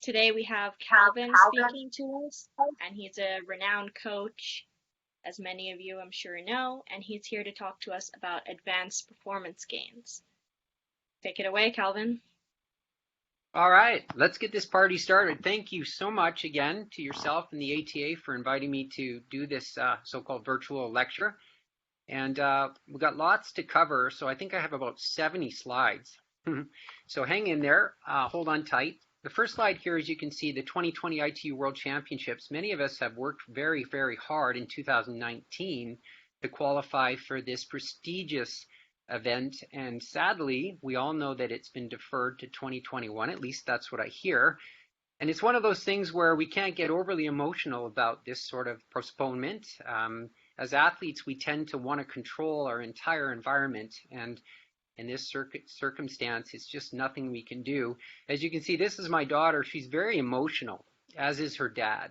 Today we have Calvin speaking to us, and he's a renowned coach, as many of you I'm sure know, and he's here to talk to us about advanced performance gains. Take it away, Calvin. All right, let's get this party started. Thank you so much again to yourself and the ATA for inviting me to do this so-called virtual lecture. And we've got lots to cover, so I think I have about 70 slides. So hang in there, hold on tight. The first slide here, as you can see, the 2020 ITU World Championships. Many of us have worked very, very hard in 2019 to qualify for this prestigious event, and sadly, we all know that it's been deferred to 2021. At least that's what I hear. And it's one of those things where we can't get overly emotional about this sort of postponement. As athletes, we tend to want to control our entire environment, and in this circumstance, it's just nothing we can do. As you can see, this is my daughter. She's very emotional, as is her dad.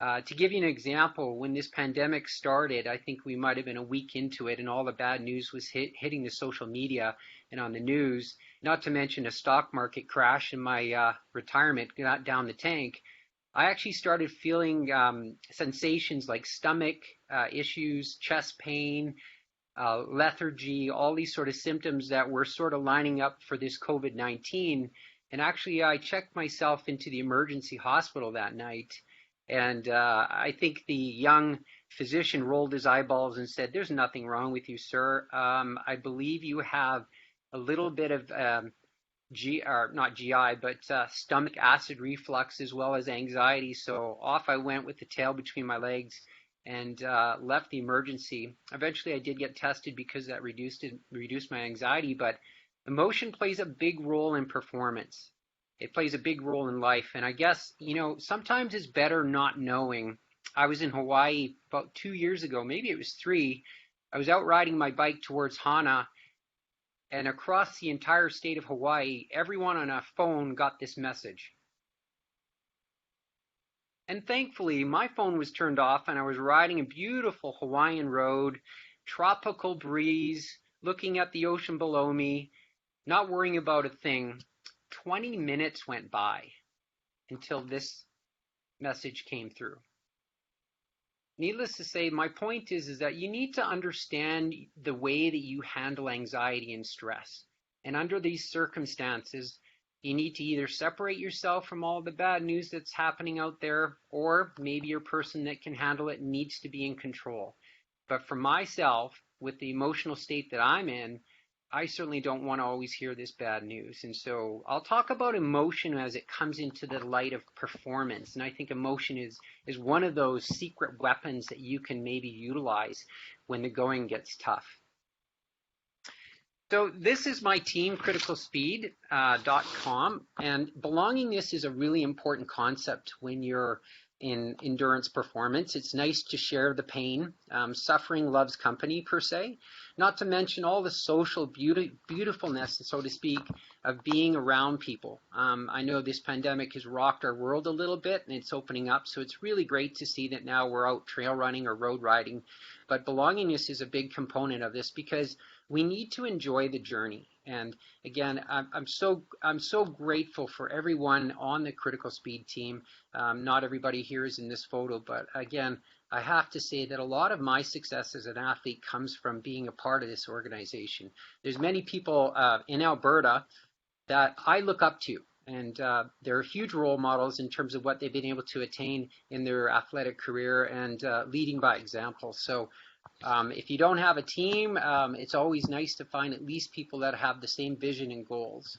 To give you an example, when this pandemic started, I think we might have been a week into it, and all the bad news was hitting the social media and on the news, not to mention a stock market crash and my retirement got down the tank. I actually started feeling sensations like stomach issues, chest pain, lethargy, all these sort of symptoms that were sort of lining up for this COVID-19. And actually, I checked myself into the emergency hospital that night. And I think the young physician rolled his eyeballs and said, "There's nothing wrong with you, sir. I believe you have a little bit of not GI, but stomach acid reflux as well as anxiety." So off I went with the tail between my legs and left the emergency. Eventually I did get tested because that reduced my anxiety, but emotion plays a big role in performance. It plays a big role in life, and I guess, sometimes it's better not knowing. I was in Hawaii about 2 years ago, maybe it was 3. I was out riding my bike towards Hana, and across the entire state of Hawaii, everyone on a phone got this message. And thankfully, my phone was turned off and I was riding a beautiful Hawaiian road, tropical breeze, looking at the ocean below me, not worrying about a thing. 20 minutes went by until this message came through. Needless to say, my point is that you need to understand the way that you handle anxiety and stress. And under these circumstances, you need to either separate yourself from all the bad news that's happening out there, or maybe you're a person that can handle it and needs to be in control. But for myself, with the emotional state that I'm in, I certainly don't want to always hear this bad news. And so I'll talk about emotion as it comes into the light of performance. And I think emotion is one of those secret weapons that you can maybe utilize when the going gets tough. So this is my team, criticalspeed.com, and belongingness is a really important concept when you're in endurance performance. It's nice to share the pain. Suffering loves company, per se, not to mention all the social beautifulness, so to speak, of being around people. I know this pandemic has rocked our world a little bit, and it's opening up, so it's really great to see that now we're out trail running or road riding. But belongingness is a big component of this because we need to enjoy the journey. And again, I'm so grateful for everyone on the Critical Speed team. Not everybody here is in this photo, but again, I have to say that a lot of my success as an athlete comes from being a part of this organization. There's many people in Alberta that I look up to, and they're huge role models in terms of what they've been able to attain in their athletic career and leading by example. So if you don't have a team, it's always nice to find at least people that have the same vision and goals.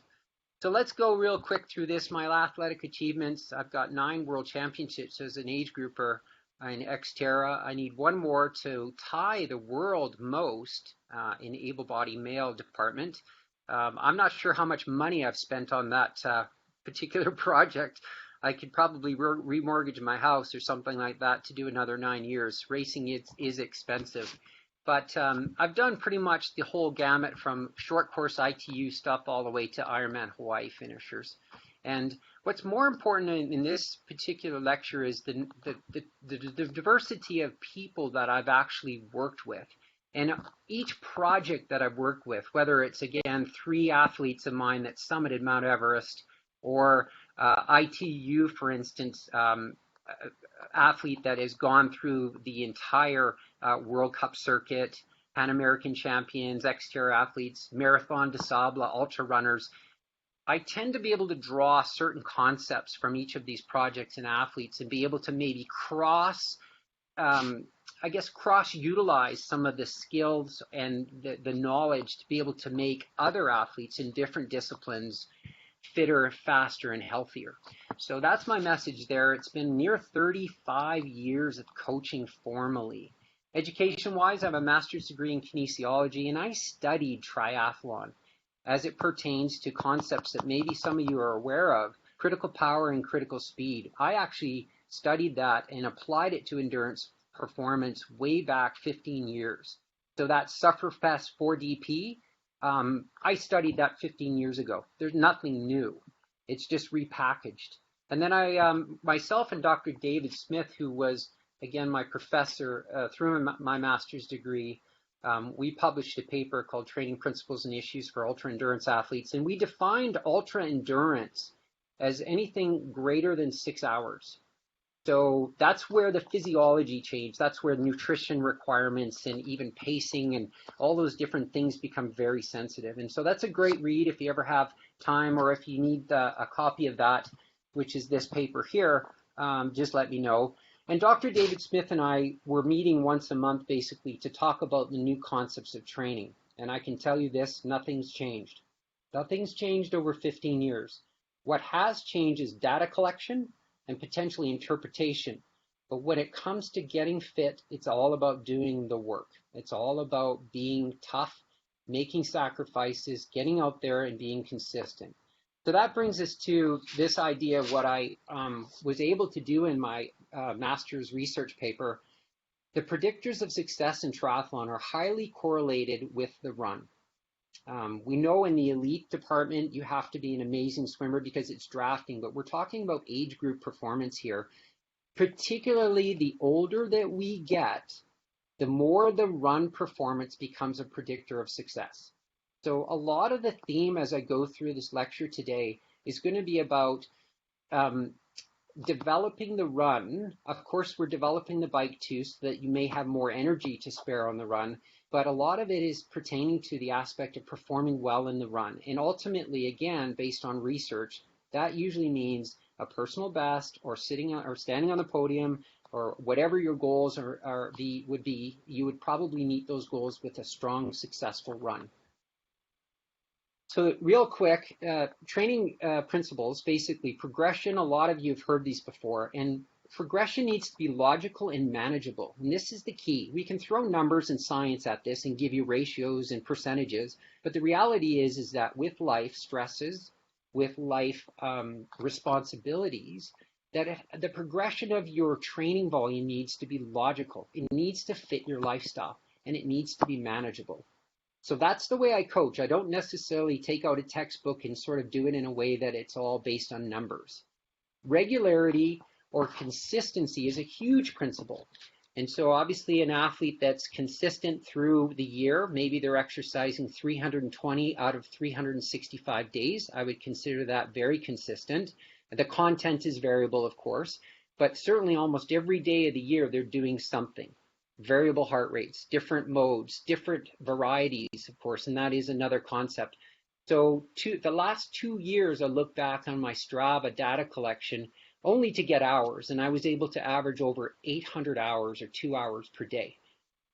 So let's go real quick through this. My athletic achievements, I've got 9 world championships as an age grouper in Xterra. I need 1 more to tie the world most in able-bodied male department. I'm not sure how much money I've spent on that particular project. I could probably remortgage my house or something like that to do another 9 years. Racing is expensive. But I've done pretty much the whole gamut from short course ITU stuff all the way to Ironman Hawaii finishers. And what's more important in this particular lecture is the diversity of people that I've actually worked with. And each project that I've worked with, whether it's, again, 3 athletes of mine that summited Mount Everest, or ITU, for instance, athlete that has gone through the entire World Cup circuit, Pan American champions, Xterra athletes, marathon, Disabla, ultra runners. I tend to be able to draw certain concepts from each of these projects and athletes and be able to maybe cross-utilize some of the skills and the knowledge to be able to make other athletes in different disciplines fitter, faster, and healthier. So that's my message there. It's been near 35 years of coaching formally. Education-wise, I have a master's degree in kinesiology, and I studied triathlon as it pertains to concepts that maybe some of you are aware of, critical power and critical speed. I actually studied that and applied it to endurance performance way back 15 years. So that Sufferfest 4DP, I studied that 15 years ago. There's nothing new. It's just repackaged. And then I, myself and Dr. David Smith, who was, again, my professor through my master's degree, we published a paper called Training Principles and Issues for Ultra Endurance Athletes. And we defined ultra endurance as anything greater than 6 hours. So that's where the physiology changed. That's where nutrition requirements and even pacing and all those different things become very sensitive. And so that's a great read if you ever have time, or if you need a copy of that, which is this paper here, just let me know. And Dr. David Smith and I were meeting once a month basically to talk about the new concepts of training. And I can tell you this, nothing's changed. Nothing's changed over 15 years. What has changed is data collection and potentially interpretation. But when it comes to getting fit, it's all about doing the work. It's all about being tough, making sacrifices, getting out there and being consistent. So that brings us to this idea of what I was able to do in my master's research paper. The predictors of success in triathlon are highly correlated with the run. We know in the elite department, you have to be an amazing swimmer because it's drafting, but we're talking about age group performance here. Particularly the older that we get, the more the run performance becomes a predictor of success. So a lot of the theme as I go through this lecture today is going to be about developing the run. Of course, we're developing the bike too, so that you may have more energy to spare on the run. But a lot of it is pertaining to the aspect of performing well in the run. And ultimately, again, based on research, that usually means a personal best or sitting or standing on the podium or whatever your goals would be, you would probably meet those goals with a strong, successful run. So real quick, training principles, basically progression, a lot of you have heard these before, and progression needs to be logical and manageable. And this is the key. We can throw numbers and science at this and give you ratios and percentages, but the reality is that with life stresses, with life responsibilities, that the progression of your training volume needs to be logical. It needs to fit your lifestyle, and it needs to be manageable. So that's the way I coach. I don't necessarily take out a textbook and sort of do it in a way that it's all based on numbers. Regularity or consistency is a huge principle. And so obviously an athlete that's consistent through the year, maybe they're exercising 320 out of 365 days. I would consider that very consistent. The content is variable, of course, but certainly almost every day of the year they're doing something. Variable heart rates, different modes, different varieties, of course, and that is another concept. So the last 2 years, I look back on my Strava data collection only to get hours, and I was able to average over 800 hours or 2 hours per day.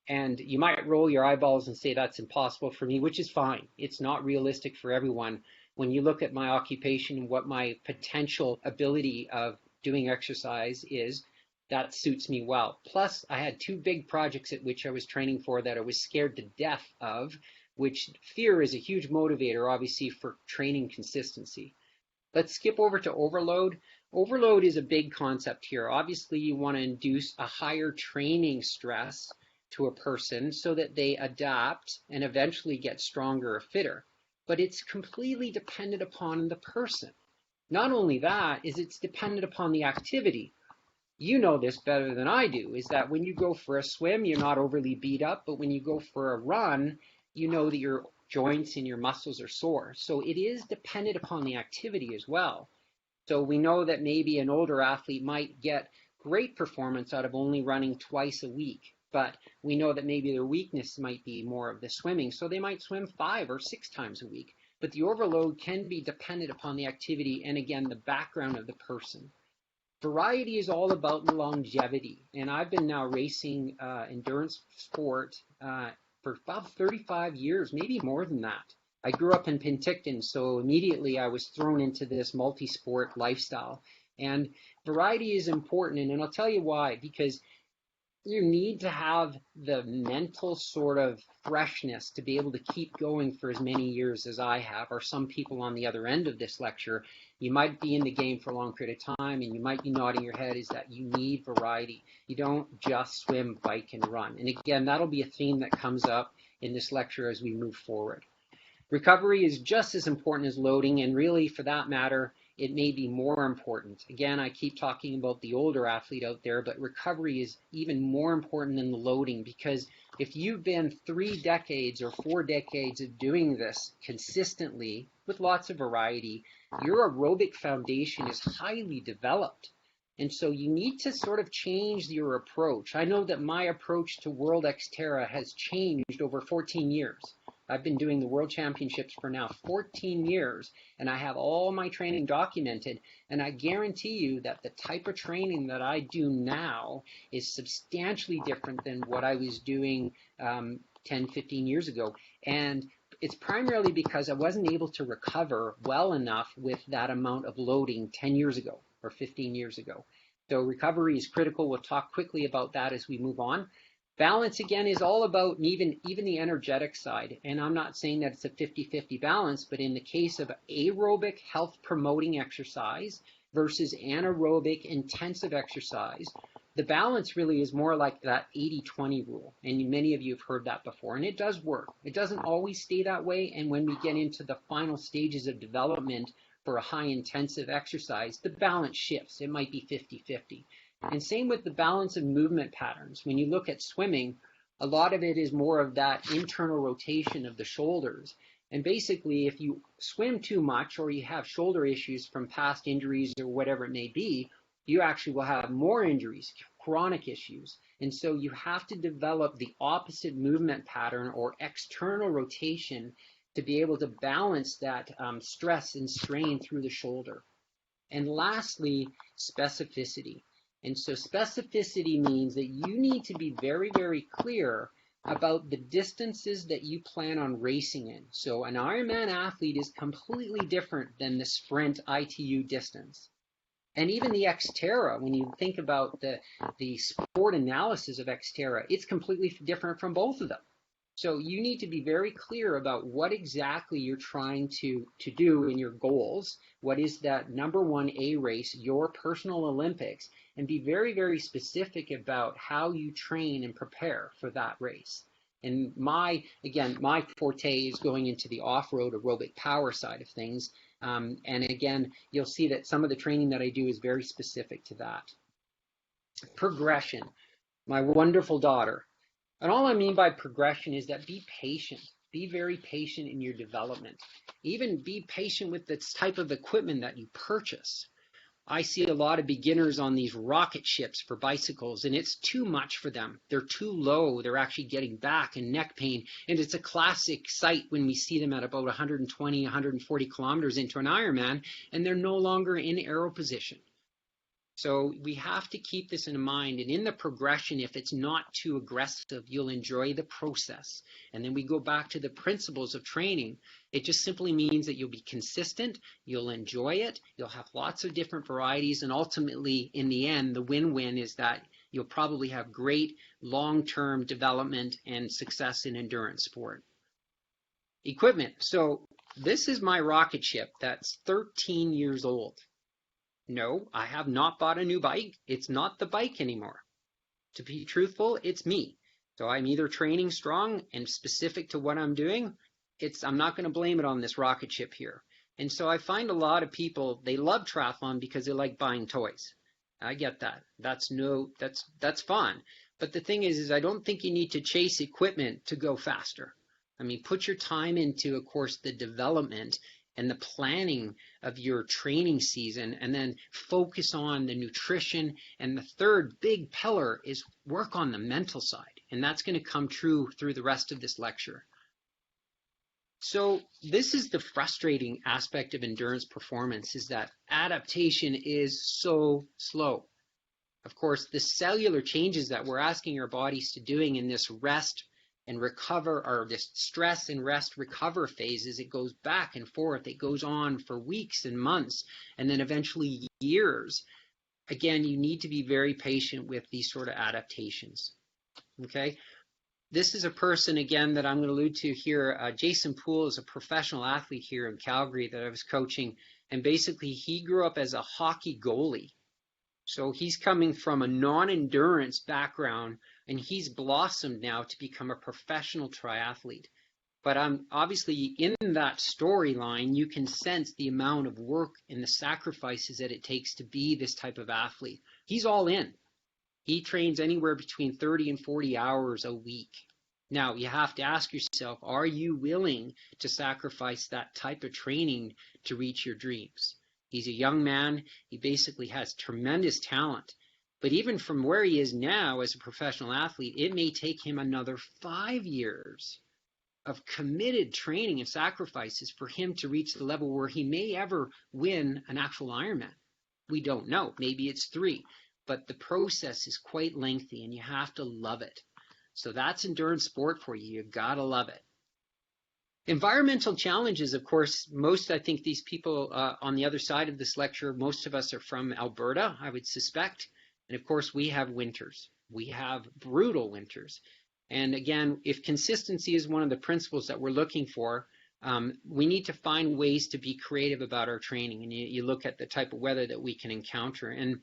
And you might roll your eyeballs and say that's impossible for me, which is fine. It's not realistic for everyone. When you look at my occupation and what my potential ability of doing exercise is, that suits me well. Plus, I had 2 big projects at which I was training for that I was scared to death of, which fear is a huge motivator, obviously, for training consistency. Let's skip over to overload. Overload is a big concept here. Obviously, you want to induce a higher training stress to a person so that they adapt and eventually get stronger or fitter. But it's completely dependent upon the person. Not only that, it's dependent upon the activity. You know this better than I do, is that when you go for a swim, you're not overly beat up, but when you go for a run, you know that your joints and your muscles are sore. So it is dependent upon the activity as well. So we know that maybe an older athlete might get great performance out of only running twice a week, but we know that maybe their weakness might be more of the swimming, so they might swim 5 or 6 times a week. But the overload can be dependent upon the activity and, again, the background of the person. Variety is all about longevity, and I've been now racing endurance sport for about 35 years, maybe more than that. I grew up in Penticton, so immediately I was thrown into this multi-sport lifestyle. And variety is important, and I'll tell you why, because you need to have the mental sort of freshness to be able to keep going for as many years as I have, or some people on the other end of this lecture. You might be in the game for a long period of time and you might be nodding your head, is that you need variety. You don't just swim, bike, and run. And again, that'll be a theme that comes up in this lecture as we move forward. Recovery is just as important as loading, and really, for that matter, it may be more important. Again, I keep talking about the older athlete out there, but recovery is even more important than the loading, because if you've been 3 decades or 4 decades of doing this consistently with lots of variety, your aerobic foundation is highly developed. And so you need to sort of change your approach. I know that my approach to World Xterra has changed over 14 years. I've been doing the World Championships for now 14 years, and I have all my training documented, and I guarantee you that the type of training that I do now is substantially different than what I was doing 10, 15 years ago. And it's primarily because I wasn't able to recover well enough with that amount of loading 10 years ago or 15 years ago. So recovery is critical. We'll talk quickly about that as we move on. Balance, again, is all about even the energetic side. And I'm not saying that it's a 50-50 balance, but in the case of aerobic health-promoting exercise versus anaerobic intensive exercise, the balance really is more like that 80-20 rule. And many of you have heard that before, and it does work. It doesn't always stay that way, and when we get into the final stages of development for a high-intensive exercise, the balance shifts. It might be 50-50. And same with the balance of movement patterns. When you look at swimming, a lot of it is more of that internal rotation of the shoulders. And basically, if you swim too much or you have shoulder issues from past injuries or whatever it may be, you actually will have more injuries, chronic issues. And so you have to develop the opposite movement pattern or external rotation to be able to balance that stress and strain through the shoulder. And lastly, specificity. And so specificity means that you need to be very, very clear about the distances that you plan on racing in. So an Ironman athlete is completely different than the sprint ITU distance. And even the Xterra, when you think about the sport analysis of Xterra, it's completely different from both of them. So you need to be very clear about what exactly you're trying to do in your goals. What is that number 1A race, your personal Olympics, and be very, very specific about how you train and prepare for that race. And my forte is going into the off-road aerobic power side of things. And again, you'll see that some of the training that I do is very specific to that. Progression. My wonderful daughter. And all I mean by progression is that be patient. Be very patient in your development. Even be patient with the type of equipment that you purchase. I see a lot of beginners on these rocket ships for bicycles, and it's too much for them. They're too low. They're actually getting back and neck pain. And it's a classic sight when we see them at about 120, 140 kilometers into an Ironman, and they're no longer in aero position. So we have to keep this in mind, and in the progression, if it's not too aggressive, you'll enjoy the process. And then we go back to the principles of training. It just simply means that you'll be consistent, you'll enjoy it, you'll have lots of different varieties, and ultimately, in the end, the win-win is that you'll probably have great long-term development and success in endurance sport. Equipment. So this is my rocket ship that's 13 years old. No, I have not bought a new bike. It's not the bike anymore. To be truthful, it's me. So I'm either training strong and specific to what I'm doing. I'm not going to blame it on this rocket ship here. And so I find a lot of people, they love triathlon because they like buying toys. I get that. That's fun. But the thing is I don't think you need to chase equipment to go faster. I mean, put your time into, of course, the development. and the planning of your training season, and then focus on the nutrition. And the third big pillar is work on the mental side. And that's going to come true through the rest of this lecture. So this is the frustrating aspect of endurance performance, is that adaptation is so slow. Of course, the cellular changes that we're asking our bodies to doing in this rest and recover, or this stress and rest recover phases, it goes back and forth. It goes on for weeks and months, and then eventually years. Again, you need to be very patient with these sort of adaptations. Okay. This is a person, again, that I'm going to allude to here. Jason Poole is a professional athlete here in Calgary that I was coaching. And basically, he grew up as a hockey goalie. So he's coming from a non-endurance background, and he's blossomed now to become a professional triathlete. But obviously, in that storyline, you can sense the amount of work and the sacrifices that it takes to be this type of athlete. He's all in. He trains anywhere between 30 and 40 hours a week. Now, you have to ask yourself, are you willing to sacrifice that type of training to reach your dreams? He's a young man. He basically has tremendous talent. But even from where he is now as a professional athlete, it may take him another 5 years of committed training and sacrifices for him to reach the level where he may ever win an actual Ironman. We don't know. Maybe it's 3. But the process is quite lengthy, and you have to love it. So that's endurance sport for you. You've got to love it. Environmental challenges, of course, I think these people on the other side of this lecture, most of us are from Alberta, I would suspect. And of course, we have winters. We have brutal winters. And again, if consistency is one of the principles that we're looking for, we need to find ways to be creative about our training. And you look at the type of weather that we can encounter. And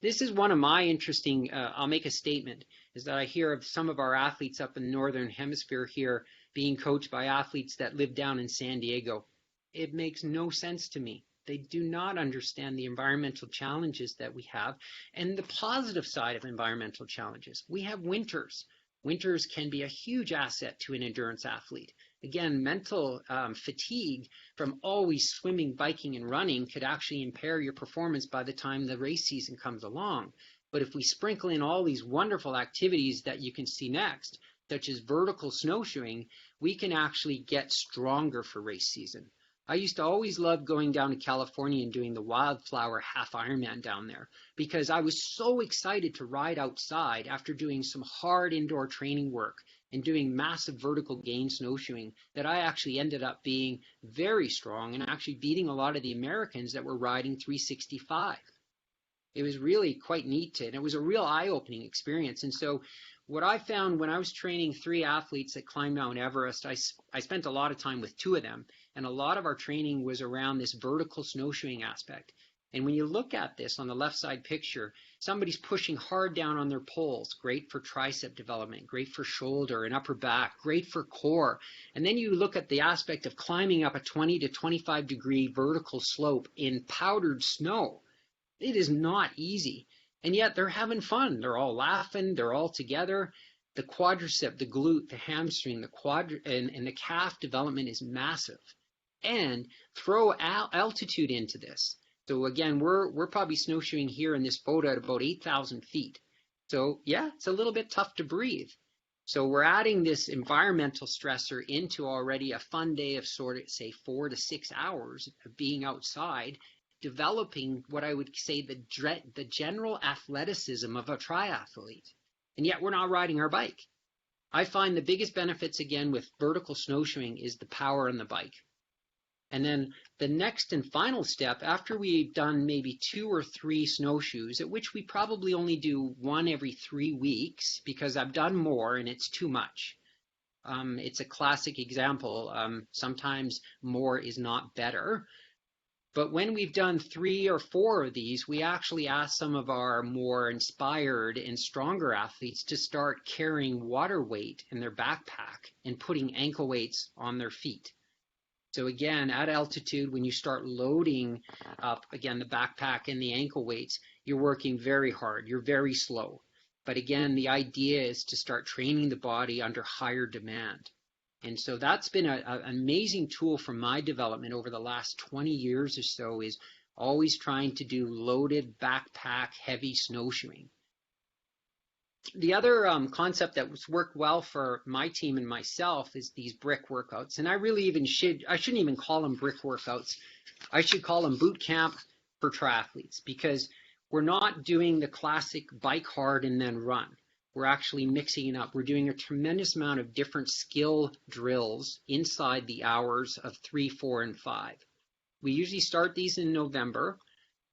this is one of my interesting, I'll make a statement, is that I hear of some of our athletes up in the Northern Hemisphere here being coached by athletes that live down in San Diego. It makes no sense to me. They do not understand the environmental challenges that we have and the positive side of environmental challenges. We have winters. Winters can be a huge asset to an endurance athlete. Again, mental fatigue from always swimming, biking, and running could actually impair your performance by the time the race season comes along. But if we sprinkle in all these wonderful activities that you can see next, such as vertical snowshoeing, we can actually get stronger for race season. I used to always love going down to California and doing the Wildflower Half Ironman down there because I was so excited to ride outside after doing some hard indoor training work and doing massive vertical gain snowshoeing that I actually ended up being very strong and actually beating a lot of the Americans that were riding 365. It was really quite neat, and it was a real eye-opening experience. And so what I found when I was training 3 athletes that climbed Mount Everest, I spent a lot of time with 2 of them, and a lot of our training was around this vertical snowshoeing aspect. And when you look at this on the left side picture, somebody's pushing hard down on their poles, great for tricep development, great for shoulder and upper back, great for core. And then you look at the aspect of climbing up a 20 to 25 degree vertical slope in powdered snow. It is not easy. And yet they're having fun. They're all laughing. They're all together. The quadricep, the glute, the hamstring, and the calf development is massive. And throw altitude into this. So again, we're probably snowshoeing here in this photo at about 8,000 feet. So yeah, it's a little bit tough to breathe. So we're adding this environmental stressor into already a fun day of sort of say 4 to 6 hours of being outside, developing what I would say the general athleticism of a triathlete. And yet we're not riding our bike. I find the biggest benefits again with vertical snowshoeing is the power on the bike. And then the next and final step, after we've done maybe 2 or 3 snowshoes, at which we probably only do 1 every 3 weeks because I've done more and it's too much. It's a classic example. Sometimes more is not better. But when we've done 3 or 4 of these, we actually ask some of our more inspired and stronger athletes to start carrying water weight in their backpack and putting ankle weights on their feet. So again, at altitude, when you start loading up, again, the backpack and the ankle weights, you're working very hard. You're very slow. But again, the idea is to start training the body under higher demand. And so that's been an amazing tool for my development over the last 20 years or so, is always trying to do loaded backpack heavy snowshoeing. The other concept that was worked well for my team and myself is these brick workouts. And I shouldn't even call them brick workouts. I should call them boot camp for triathletes, because we're not doing the classic bike hard and then run. We're actually mixing it up. We're doing a tremendous amount of different skill drills inside the hours of 3, 4, and 5. We usually start these in November.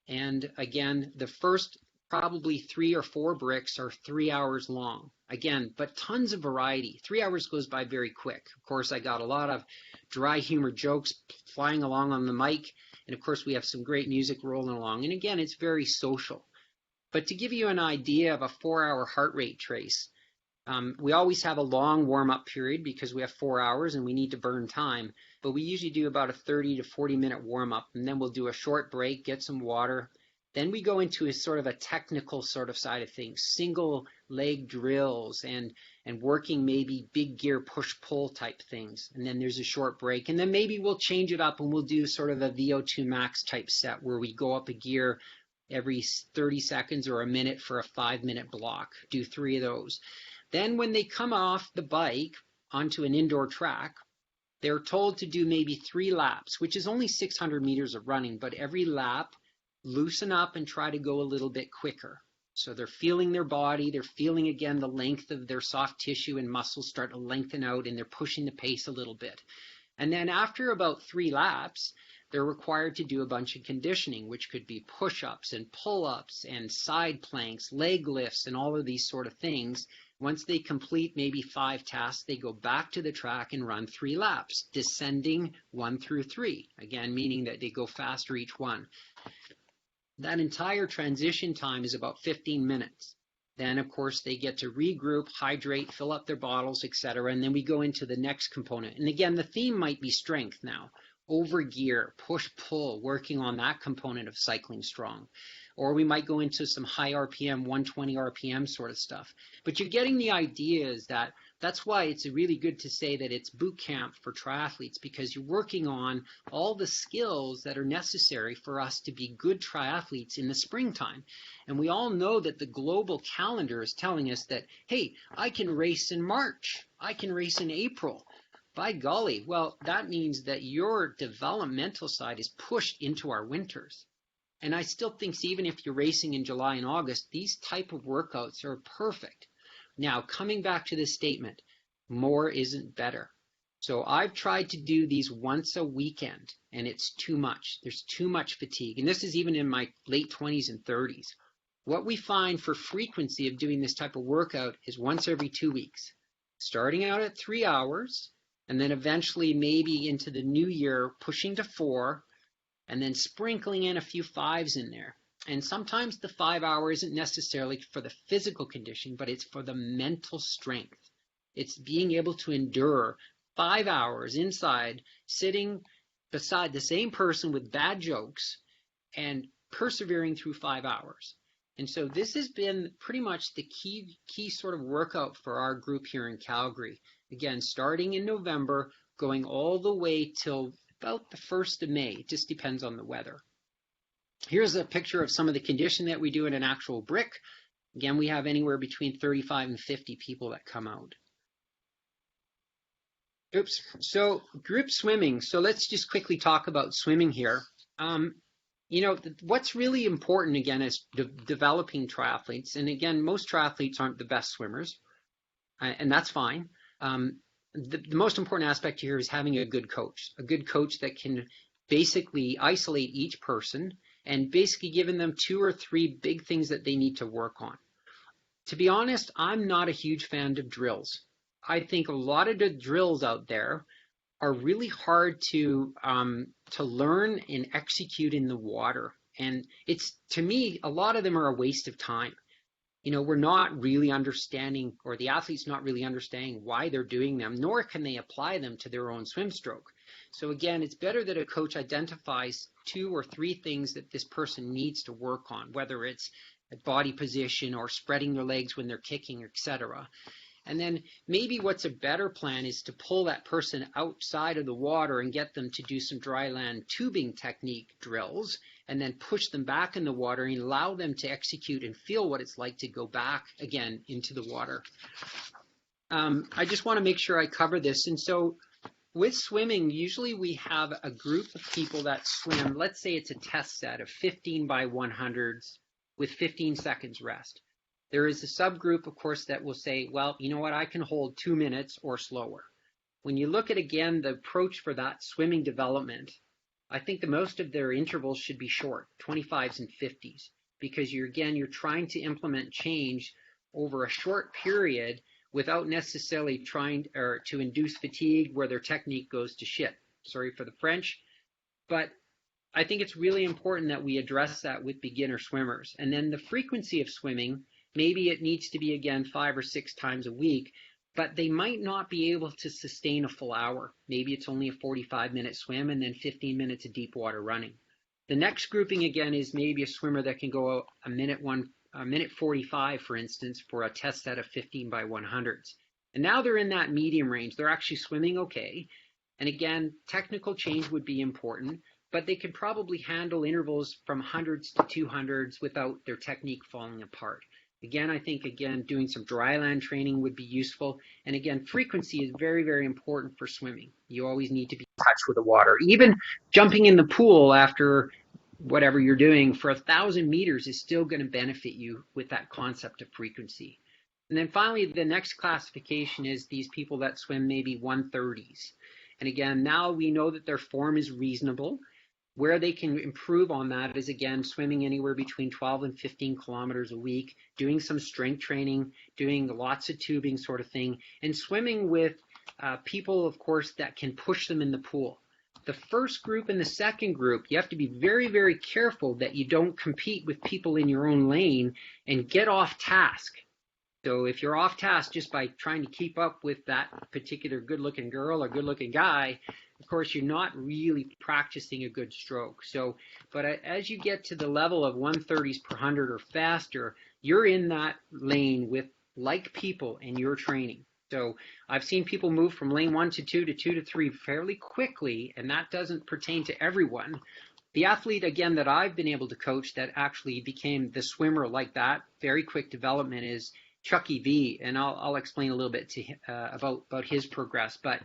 And again, the first probably 3 or 4 bricks are 3 hours long. Again, but tons of variety. 3 hours goes by very quick. Of course, I got a lot of dry humor jokes flying along on the mic. And of course, we have some great music rolling along. And again, it's very social. But to give you an idea of a 4-hour heart rate trace, we always have a long warm-up period because we have 4 hours and we need to burn time. But we usually do about a 30 to 40-minute warm-up, and then we'll do a short break, get some water. Then we go into a sort of a technical sort of side of things, single leg drills and working maybe big gear push-pull type things. And then there's a short break. And then maybe we'll change it up and we'll do sort of a VO2 max type set where we go up a gear every 30 seconds or a minute for a 5-minute block. Do 3 of those. Then when they come off the bike onto an indoor track, they're told to do maybe 3 laps, which is only 600 meters of running, but every lap, loosen up and try to go a little bit quicker. So they're feeling their body, they're feeling again the length of their soft tissue and muscles start to lengthen out, and they're pushing the pace a little bit. And then after about 3 laps, they're required to do a bunch of conditioning, which could be push-ups and pull-ups and side planks, leg lifts, and all of these sort of things. Once they complete maybe 5 tasks, they go back to the track and run 3 laps, descending 1 through 3, again, meaning that they go faster each one. That entire transition time is about 15 minutes. Then, of course, they get to regroup, hydrate, fill up their bottles, etc. And then we go into the next component. And again, the theme might be strength now. Over gear, push, pull, working on that component of cycling strong. Or we might go into some high RPM, 120 RPM sort of stuff. But you're getting the idea is that that's why it's really good to say that it's boot camp for triathletes, because you're working on all the skills that are necessary for us to be good triathletes in the springtime. And we all know that the global calendar is telling us that, hey, I can race in March, I can race in April. By golly, well, that means that your developmental side is pushed into our winters. And I still think even if you're racing in July and August, these type of workouts are perfect. Now, coming back to this statement, more isn't better. So I've tried to do these once a weekend, and it's too much. There's too much fatigue. And this is even in my late 20s and 30s. What we find for frequency of doing this type of workout is once every 2 weeks, starting out at 3 hours, and then eventually maybe into the new year pushing to 4, and then sprinkling in a few 5s in there. And sometimes the 5 hour isn't necessarily for the physical condition, but it's for the mental strength. It's being able to endure 5 hours inside, sitting beside the same person with bad jokes and persevering through 5 hours. And so this has been pretty much the key sort of workout for our group here in Calgary. Again, starting in November, going all the way till about the 1st of May. It just depends on the weather. Here's a picture of some of the condition that we do in an actual brick. Again, we have anywhere between 35 and 50 people that come out. Oops. So group swimming. So let's just quickly talk about swimming here. What's really important, again, is developing triathletes. And again, most triathletes aren't the best swimmers, and that's fine. The most important aspect here is having a good coach that can basically isolate each person and basically giving them 2 or 3 big things that they need to work on. To be honest, I'm not a huge fan of drills. I think a lot of the drills out there are really hard to learn and execute in the water. And to me, a lot of them are a waste of time. We're not really understanding, or the athlete's not really understanding why they're doing them, nor can they apply them to their own swim stroke. So again, it's better that a coach identifies 2 or 3 things that this person needs to work on, whether it's body position or spreading their legs when they're kicking, etc. And then maybe what's a better plan is to pull that person outside of the water and get them to do some dry land tubing technique drills, and then push them back in the water and allow them to execute and feel what it's like to go back again into the water. I just want to make sure I cover this. And so with swimming, usually we have a group of people that swim, let's say it's a test set of 15 by 100s with 15 seconds rest. There is a subgroup, of course, that will say, well, you know what, I can hold 2 minutes or slower. When you look at, again, the approach for that swimming development, I think the most of their intervals should be short, 25s and 50s, because you're trying to implement change over a short period without necessarily trying to induce fatigue where their technique goes to shit. Sorry for the French, but I think it's really important that we address that with beginner swimmers. And then the frequency of swimming, maybe it needs to be, again, 5 or 6 times a week, but they might not be able to sustain a full hour. Maybe it's only a 45-minute swim and then 15 minutes of deep water running. The next grouping, again, is maybe a swimmer that can go a minute 45, for instance, for a test set of 15 by 100s. And now they're in that medium range. They're actually swimming okay. And again, technical change would be important, but they could probably handle intervals from 100s to 200s without their technique falling apart. Again, I think, doing some dry land training would be useful. And again, frequency is very, very important for swimming. You always need to be in touch with the water. Even jumping in the pool after whatever you're doing for 1,000 meters is still going to benefit you with that concept of frequency. And then finally, the next classification is these people that swim maybe 130s. And again, now we know that their form is reasonable. Where they can improve on that is, again, swimming anywhere between 12 and 15 kilometers a week, doing some strength training, doing lots of tubing sort of thing, and swimming with people, of course, that can push them in the pool. The first group and the second group, you have to be very, very careful that you don't compete with people in your own lane and get off task. So if you're off task just by trying to keep up with that particular good-looking girl or good-looking guy, of course, you're not really practicing a good stroke. So, but as you get to the level of 130s per 100 or faster, you're in that lane with like people in your training. So I've seen people move from lane 1 to 2 to 2 to 3 fairly quickly, and that doesn't pertain to everyone. The athlete, again, that I've been able to coach that actually became the swimmer like that, very quick development, is Chucky V, and I'll explain a little bit about his progress. But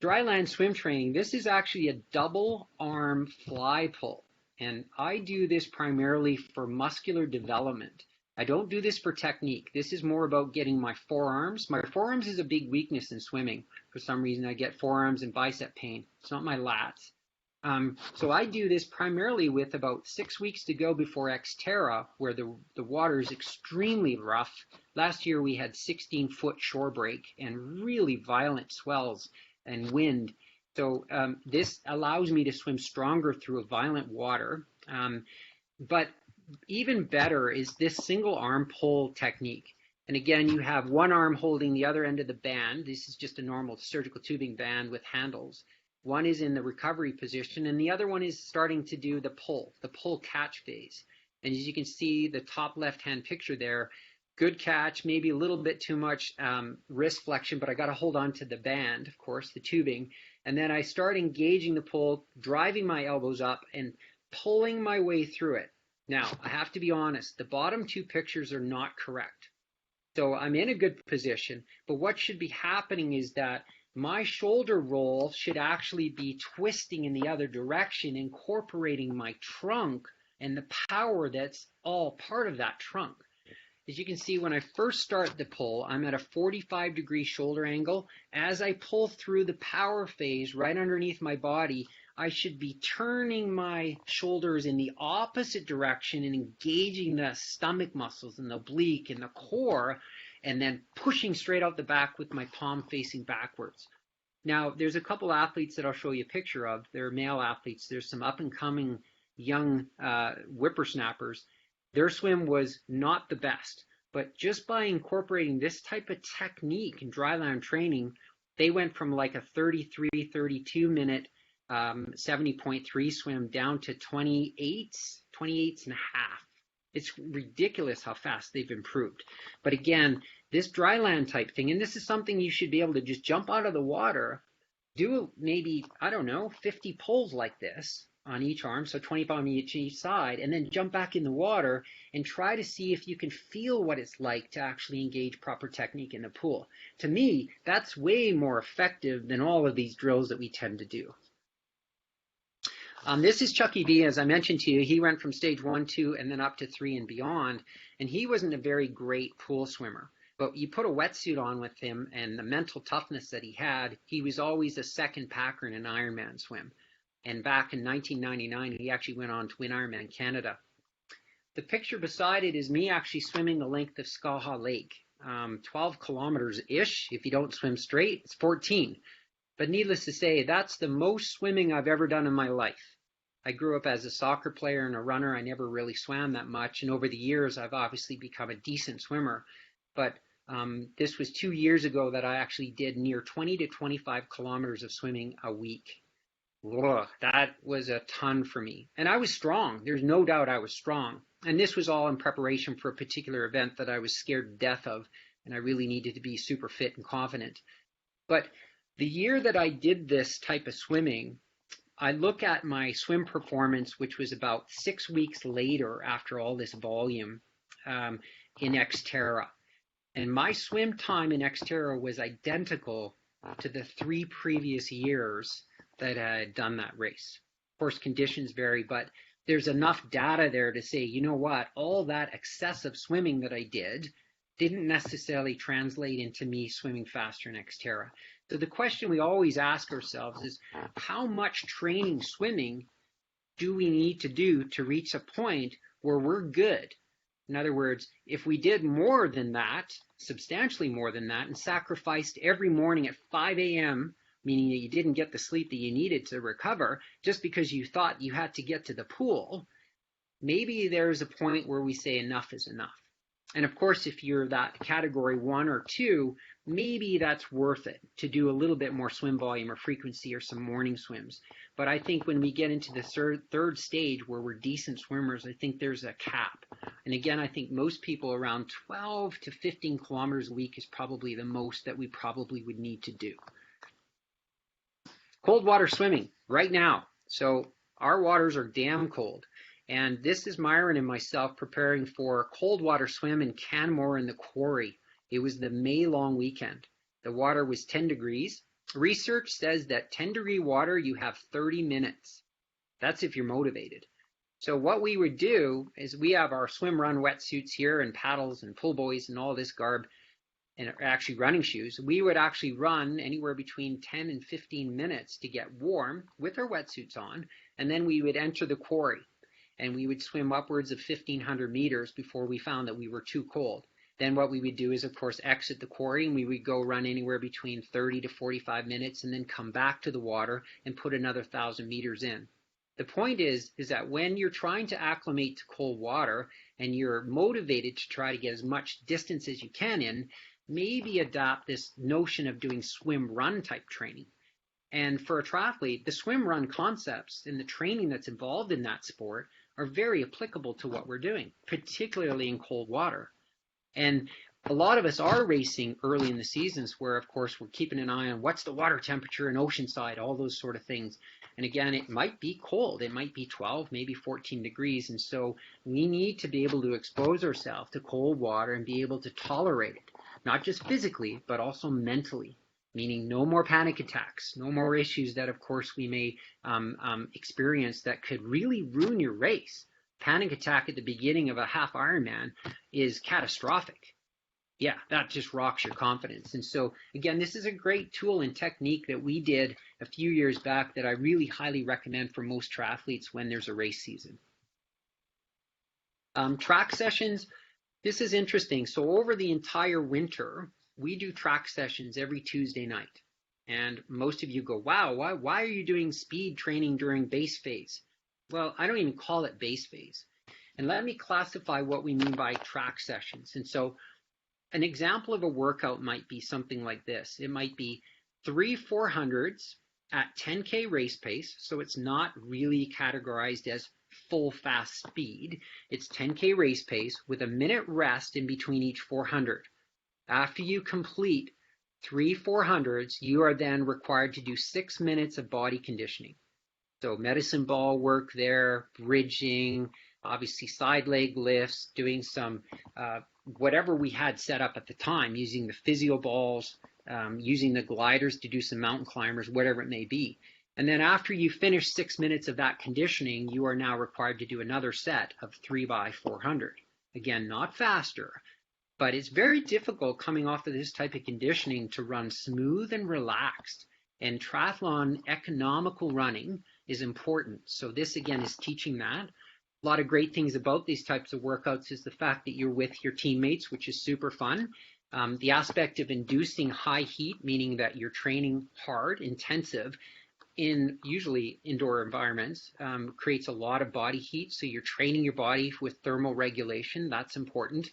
dry land swim training, this is actually a double arm fly pull. And I do this primarily for muscular development. I don't do this for technique. This is more about getting my forearms. My forearms is a big weakness in swimming. For some reason, I get forearms and bicep pain. It's not my lats. So I do this primarily with about 6 weeks to go before Xterra, where the water is extremely rough. Last year we had 16-foot shore break and really violent swells and wind. So this allows me to swim stronger through a violent water. But even better is this single arm pull technique. And again, you have one arm holding the other end of the band. This is just a normal surgical tubing band with handles. One is in the recovery position, and the other one is starting to do the pull catch phase. And as you can see, the top left-hand picture there, good catch, maybe a little bit too much wrist flexion, but I got to hold on to the band, of course, the tubing. And then I start engaging the pull, driving my elbows up and pulling my way through it. Now, I have to be honest, the bottom two pictures are not correct. So I'm in a good position, but what should be happening is that my shoulder roll should actually be twisting in the other direction, incorporating my trunk and the power that's all part of that trunk. As you can see, when I first start the pull, I'm at a 45-degree shoulder angle. As I pull through the power phase right underneath my body, I should be turning my shoulders in the opposite direction and engaging the stomach muscles and the oblique and the core, and then pushing straight out the back with my palm facing backwards. Now, there's a couple athletes that I'll show you a picture of. They're male athletes. There's some up-and-coming young whippersnappers. Their swim was not the best, but just by incorporating this type of technique in dry land training, they went from like a 33, 32-minute 70.3 swim down to 28s and a half. It's ridiculous how fast they've improved. But again, this dry land type thing, and this is something you should be able to just jump out of the water, do maybe, I don't know, 50 pulls like this on each arm, so 25 on each side, and then jump back in the water and try to see if you can feel what it's like to actually engage proper technique in the pool. To me, that's way more effective than all of these drills that we tend to do. This is Chucky V, as I mentioned to you. He went from stage 1, 2, and then up to 3 and beyond, and he wasn't a very great pool swimmer. But you put a wetsuit on with him and the mental toughness that he had, he was always a second packer in an Ironman swim. And back in 1999, he actually went on to win Ironman Canada. The picture beside it is me actually swimming the length of Skaha Lake, 12 kilometers-ish. If you don't swim straight, it's 14. But needless to say, that's the most swimming I've ever done in my life. I grew up as a soccer player and a runner. I never really swam that much. And over the years, I've obviously become a decent swimmer. But this was 2 years ago that I actually did near 20 to 25 kilometers of swimming a week. Ugh, that was a ton for me. And I was strong. There's no doubt I was strong. And this was all in preparation for a particular event that I was scared to death of. And I really needed to be super fit and confident. But the year that I did this type of swimming, I look at my swim performance, which was about 6 weeks later after all this volume in Xterra. And my swim time in Xterra was identical to the 3 previous years that I had done that race. Of course, conditions vary, but there's enough data there to say, you know what, all that excessive swimming that I did didn't necessarily translate into me swimming faster in Xterra. So the question we always ask ourselves is, how much training swimming do we need to do to reach a point where we're good? In other words, if we did more than that, substantially more than that, and sacrificed every morning at 5 a.m., meaning that you didn't get the sleep that you needed to recover just because you thought you had to get to the pool, maybe there's a point where we say enough is enough. And of course, if you're that category 1 or 2, maybe that's worth it to do a little bit more swim volume or frequency or some morning swims. But I think when we get into the third stage where we're decent swimmers, I think there's a cap. And again, I think most people around 12 to 15 kilometers a week is probably the most that we probably would need to do. Cold water swimming right now. So our waters are damn cold. And this is Myron and myself preparing for a cold water swim in Canmore in the quarry. It was the May long weekend. The water was 10 degrees. Research says that 10-degree water, you have 30 minutes. That's if you're motivated. So what we would do is we have our swim run wetsuits here and paddles and pull buoys and all this garb and actually running shoes. We would actually run anywhere between 10 and 15 minutes to get warm with our wetsuits on, and then we would enter the quarry. And we would swim upwards of 1,500 meters before we found that we were too cold. Then what we would do is, of course, exit the quarry, and we would go run anywhere between 30 to 45 minutes and then come back to the water and put another 1,000 meters in. The point is that when you're trying to acclimate to cold water and you're motivated to try to get as much distance as you can in, maybe adopt this notion of doing swim-run type training. And for a triathlete, the swim-run concepts and the training that's involved in that sport are very applicable to what we're doing, particularly in cold water. And a lot of us are racing early in the seasons where, of course, we're keeping an eye on what's the water temperature in Oceanside, all those sort of things. And again, it might be cold. It might be 12, maybe 14 degrees. And so we need to be able to expose ourselves to cold water and be able to tolerate it, not just physically, but also mentally. Meaning no more panic attacks, no more issues that, of course, we may experience that could really ruin your race. Panic attack at the beginning of a half Ironman is catastrophic. Yeah, that just rocks your confidence. And so, again, this is a great tool and technique that we did a few years back that I really highly recommend for most triathletes when there's a race season. Track sessions, this is interesting. So over the entire winter, we do track sessions every Tuesday night. And most of you go, wow, why are you doing speed training during base phase? Well, I don't even call it base phase. And let me classify what we mean by track sessions. And so an example of a workout might be something like this. It might be 3 400s at 10K race pace. So it's not really categorized as full fast speed. It's 10K race pace with a minute rest in between each 400. After you complete 3 400s, you are then required to do 6 minutes of body conditioning. So medicine ball work there, bridging, obviously side leg lifts, doing some whatever we had set up at the time, using the physio balls, using the gliders to do some mountain climbers, whatever it may be. And then after you finish 6 minutes of that conditioning, you are now required to do another set of 3 by 400. Again, not faster, but it's very difficult coming off of this type of conditioning to run smooth and relaxed. And triathlon economical running is important. So this again is teaching that. A lot of great things about these types of workouts is the fact that you're with your teammates, which is super fun. The aspect of inducing high heat, meaning that you're training hard, intensive, in usually indoor environments, creates a lot of body heat. So you're training your body with thermal regulation. That's important.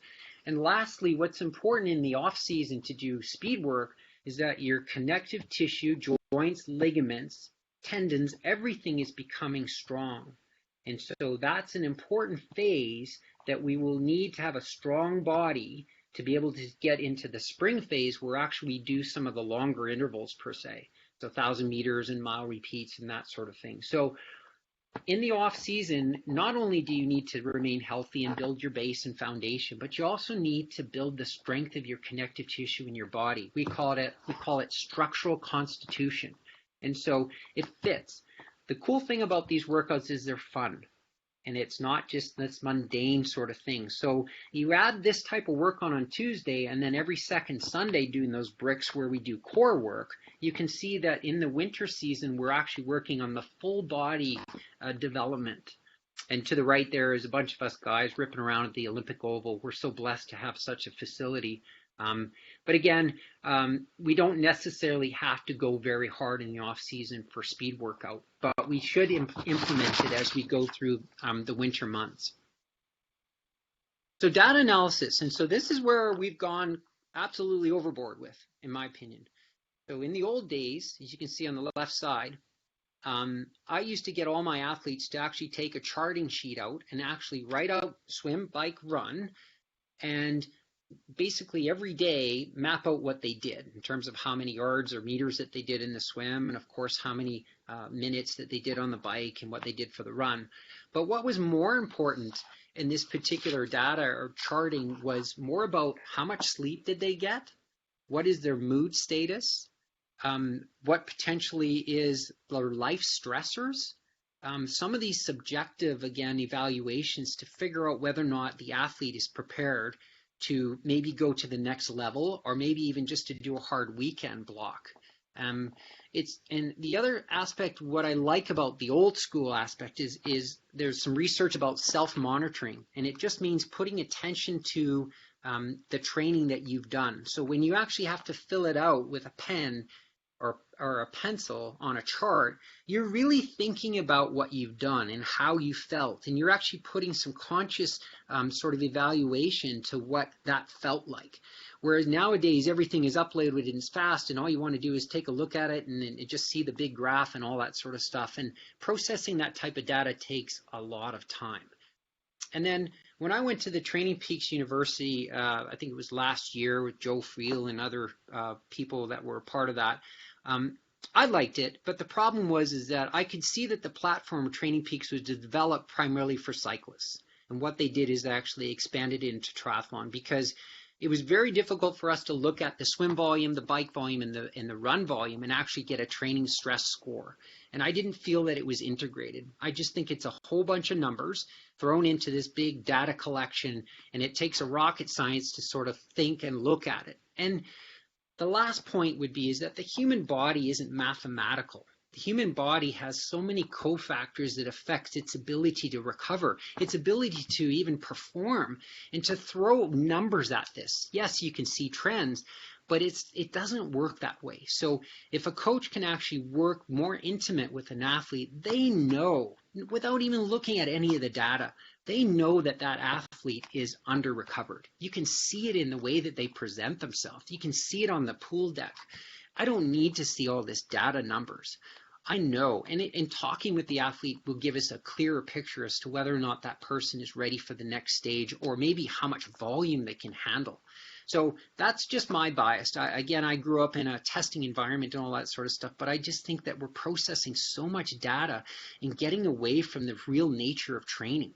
And lastly, what's important in the off season to do speed work is that your connective tissue, joints, ligaments, tendons, everything is becoming strong. And so that's an important phase that we will need to have a strong body to be able to get into the spring phase where actually we do some of the longer intervals per se. So 1,000 meters and mile repeats and that sort of thing. So in the off season, not only do you need to remain healthy and build your base and foundation, but you also need to build the strength of your connective tissue in your body. We call it structural constitution. And so it fits. The cool thing about these workouts is they're fun. And it's not just this mundane sort of thing. So you add this type of work on Tuesday, and then every second Sunday doing those bricks where we do core work, you can see that in the winter season, we're actually working on the full body development. And to the right there is a bunch of us guys ripping around at the Olympic Oval. We're so blessed to have such a facility. But again, we don't necessarily have to go very hard in the off season for speed workout, but we should implement it as we go through the winter months. So data analysis, and so this is where we've gone absolutely overboard with, in my opinion. So in the old days, as you can see on the left side, I used to get all my athletes to actually take a charting sheet out and actually write out swim, bike, run, and basically every day map out what they did in terms of how many yards or meters that they did in the swim, and of course how many minutes that they did on the bike and what they did for the run. But what was more important in this particular data or charting was more about how much sleep did they get, what is their mood status, what potentially is their life stressors, some of these subjective, again, evaluations to figure out whether or not the athlete is prepared to maybe go to the next level, or maybe even just to do a hard weekend block. And the other aspect, what I like about the old school aspect is there's some research about self-monitoring, and it just means putting attention to the training that you've done. So when you actually have to fill it out with a pen or a pencil on a chart, you're really thinking about what you've done and how you felt, and you're actually putting some conscious sort of evaluation to what that felt like. Whereas nowadays everything is uploaded and it's fast, and all you want to do is take a look at it and just see the big graph and all that sort of stuff, and processing that type of data takes a lot of time. And then when I went to the Training Peaks University, I think it was last year with Joe Friel and other people that were a part of that, I liked it, but the problem is that I could see that the platform of Training Peaks was developed primarily for cyclists. And what they did is they actually expanded it into triathlon, because it was very difficult for us to look at the swim volume, the bike volume, and the run volume and actually get a training stress score. And I didn't feel that it was integrated. I just think it's a whole bunch of numbers thrown into this big data collection, and it takes a rocket science to sort of think and look at it. And the last point would be is that the human body isn't mathematical. The human body has so many cofactors that affect its ability to recover, its ability to even perform, and to throw numbers at this. Yes, you can see trends, but it doesn't work that way. So if a coach can actually work more intimate with an athlete, they know, without even looking at any of the data, they know that that athlete is under-recovered. You can see it in the way that they present themselves. You can see it on the pool deck. I don't need to see all this data numbers. I know, and talking with the athlete will give us a clearer picture as to whether or not that person is ready for the next stage, or maybe how much volume they can handle. So that's just my bias. Again, I grew up in a testing environment and all that sort of stuff, but I just think that we're processing so much data and getting away from the real nature of training.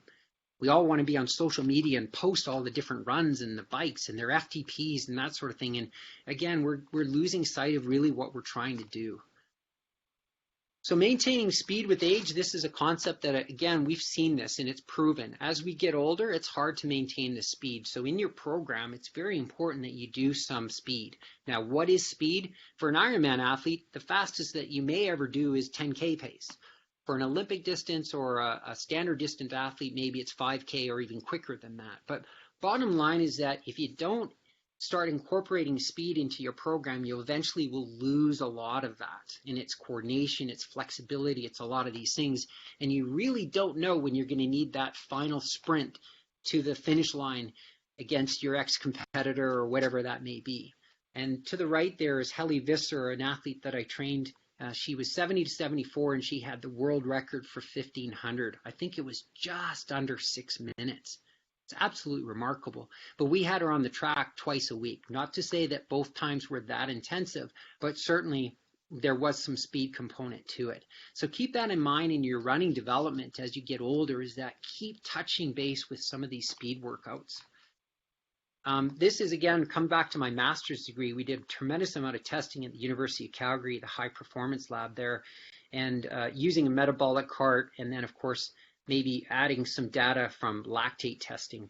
We all want to be on social media and post all the different runs and the bikes and their FTPs and that sort of thing. And again, we're losing sight of really what we're trying to do. So maintaining speed with age, this is a concept that, again, we've seen this and it's proven. As we get older, it's hard to maintain the speed. So in your program, it's very important that you do some speed. Now, what is speed? For an Ironman athlete, the fastest that you may ever do is 10K pace. For an Olympic distance or a standard distance athlete, maybe it's 5K or even quicker than that. But bottom line is that if you don't start incorporating speed into your program, you eventually will lose a lot of that in its coordination, its flexibility, it's a lot of these things. And you really don't know when you're going to need that final sprint to the finish line against your ex-competitor or whatever that may be. And to the right there is Heli Visser, an athlete that I trained. She was 70 to 74 and she had the world record for 1500. I think it was just under 6 minutes. It's absolutely remarkable. But we had her on the track twice a week. Not to say that both times were that intensive, but certainly there was some speed component to it. So keep that in mind in your running development as you get older, is that keep touching base with some of these speed workouts. This is, again, come back to my master's degree. We did a tremendous amount of testing at the University of Calgary, the high performance lab there, and using a metabolic cart, and then, of course, maybe adding some data from lactate testing.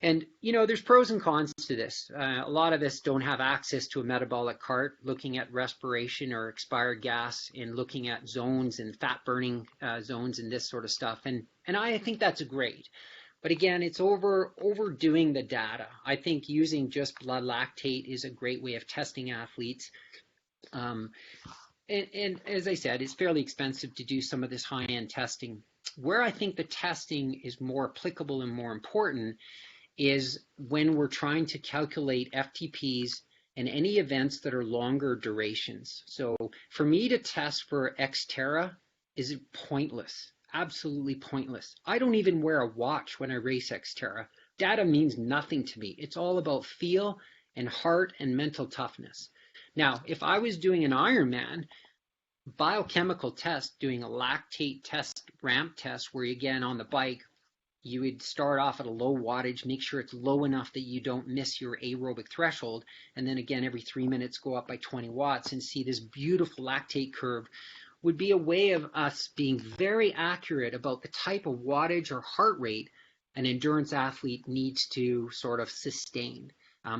And, you know, there's pros and cons to this. A lot of us don't have access to a metabolic cart, looking at respiration or expired gas and looking at zones and fat burning zones and this sort of stuff. And I think that's great. But again, it's overdoing the data. I think using just blood lactate is a great way of testing athletes. And as I said, it's fairly expensive to do some of this high-end testing. Where I think the testing is more applicable and more important is when we're trying to calculate FTPs and any events that are longer durations. So for me to test for Xterra is pointless, absolutely pointless. I don't even wear a watch when I race Xterra. Data means nothing to me. It's all about feel and heart and mental toughness. Now, if I was doing an Ironman, biochemical test, doing a lactate test, ramp test, where again on the bike, you would start off at a low wattage, make sure it's low enough that you don't miss your aerobic threshold, and then again every 3 minutes go up by 20 watts and see this beautiful lactate curve, would be a way of us being very accurate about the type of wattage or heart rate an endurance athlete needs to sort of sustain.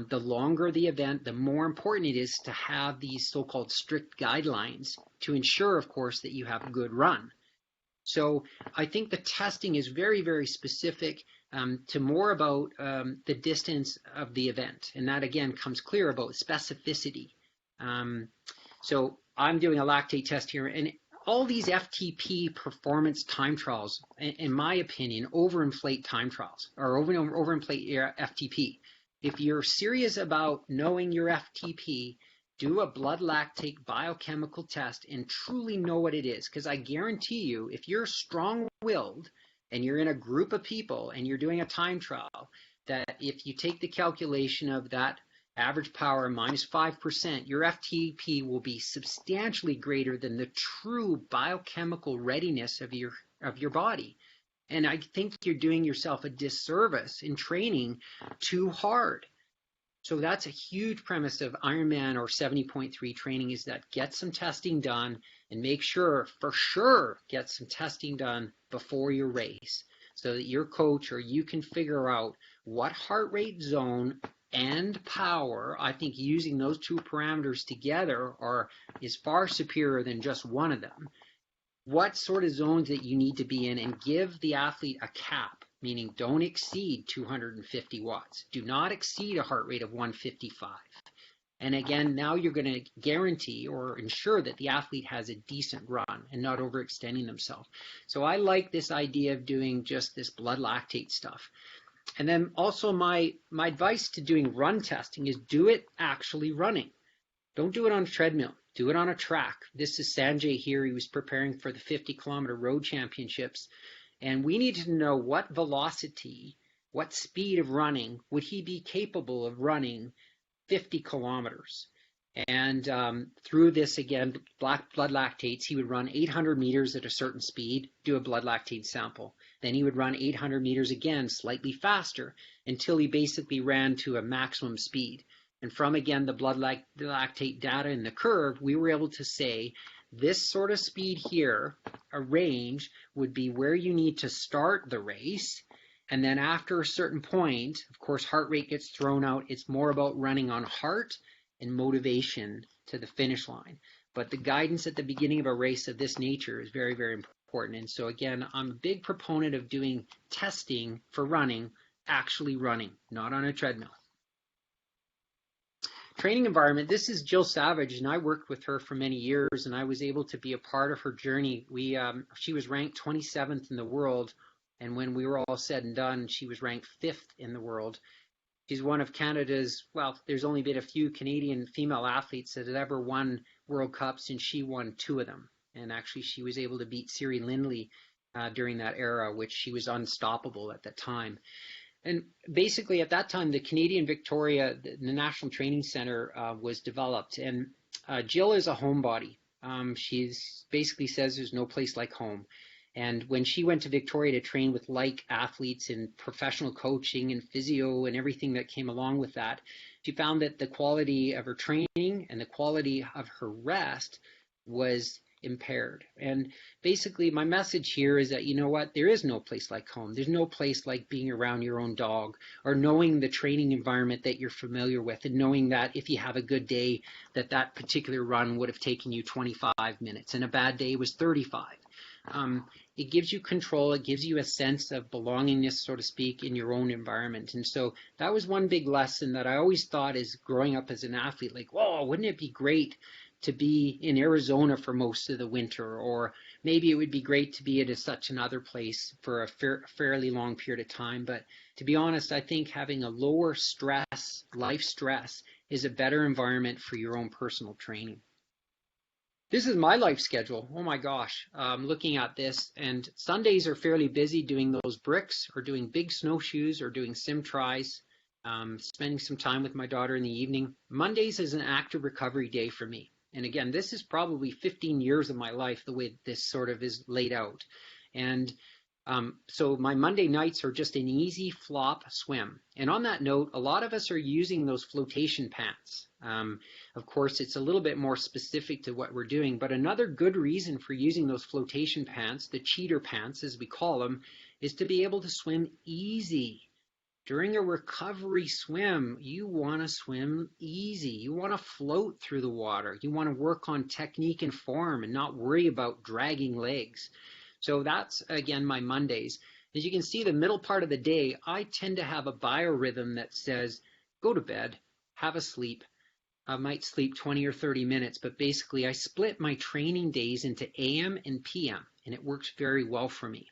The longer the event, the more important it is to have these so-called strict guidelines to ensure, of course, that you have a good run. So I think the testing is very, very specific to more about the distance of the event. And that, again, comes clear about specificity. So I'm doing a lactate test here, and all these FTP performance time trials, in my opinion, overinflate time trials, or overinflate your FTP. If you're serious about knowing your FTP, do a blood lactate biochemical test and truly know what it is. Because I guarantee you, if you're strong-willed and you're in a group of people and you're doing a time trial, that if you take the calculation of that average power minus 5%, your FTP will be substantially greater than the true biochemical readiness of your body. And I think you're doing yourself a disservice in training too hard. So that's a huge premise of Ironman or 70.3 training, is that get some testing done and make sure, for sure, get some testing done before your race so that your coach or you can figure out what heart rate zone and power. I think using those two parameters together is far superior than just one of them. What sort of zones that you need to be in, and give the athlete a cap, meaning don't exceed 250 watts. Do not exceed a heart rate of 155. And again, now you're going to guarantee or ensure that the athlete has a decent run and not overextending themselves. So I like this idea of doing just this blood lactate stuff. And then also my advice to doing run testing is do it actually running. Don't do it on a treadmill. Do it on a track. This is Sanjay here. He was preparing for the 50-kilometer road championships. And we needed to know what velocity, what speed of running would he be capable of running 50 kilometers. And through this, again, blood lactates, he would run 800 meters at a certain speed, do a blood lactate sample. Then he would run 800 meters again, slightly faster, until he basically ran to a maximum speed. And from, again, the blood lactate data in the curve, we were able to say this sort of speed here, a range, would be where you need to start the race. And then after a certain point, of course, heart rate gets thrown out. It's more about running on heart and motivation to the finish line. But the guidance at the beginning of a race of this nature is very, very important. And so again, I'm a big proponent of doing testing for running, actually running, not on a treadmill. Training environment, this is Jill Savage, and I worked with her for many years, and I was able to be a part of her journey. She was ranked 27th in the world, and when we were all said and done, she was ranked 5th in the world. She's one of Canada's, well, there's only been a few Canadian female athletes that had ever won World Cups, and she won 2 of them. And actually, she was able to beat Siri Lindley during that era, which she was unstoppable at that time. And basically, at that time, the Canadian Victoria, the National Training Center, was developed. And Jill is a homebody. She basically says there's no place like home. And when she went to Victoria to train with like athletes in professional coaching and physio and everything that came along with that, she found that the quality of her training and the quality of her rest was impaired. And basically my message here is that, you know what, there is no place like home. There's no place like being around your own dog or knowing the training environment that you're familiar with and knowing that if you have a good day that particular run would have taken you 25 minutes and a bad day was 35. It gives you control. It gives you a sense of belongingness, so to speak, in your own environment. And so that was one big lesson that I always thought as growing up as an athlete, like, whoa, wouldn't it be great to be in Arizona for most of the winter, or maybe it would be great to be at such another place for a fairly long period of time. But to be honest, I think having a lower stress, life stress, is a better environment for your own personal training. This is my life schedule. Oh my gosh, looking at this, and Sundays are fairly busy doing those bricks or doing big snowshoes or doing sim tries, spending some time with my daughter in the evening. Mondays is an active recovery day for me. And again, this is probably 15 years of my life, the way this sort of is laid out. And so my Monday nights are just an easy flop swim. And on that note, a lot of us are using those flotation pants. Of course, it's a little bit more specific to what we're doing, but another good reason for using those flotation pants, the cheater pants as we call them, is to be able to swim easy. During a recovery swim, you want to swim easy. You want to float through the water. You want to work on technique and form and not worry about dragging legs. So that's, again, my Mondays. As you can see, the middle part of the day, I tend to have a biorhythm that says, go to bed, have a sleep. I might sleep 20 or 30 minutes, but basically I split my training days into AM and PM, and it works very well for me.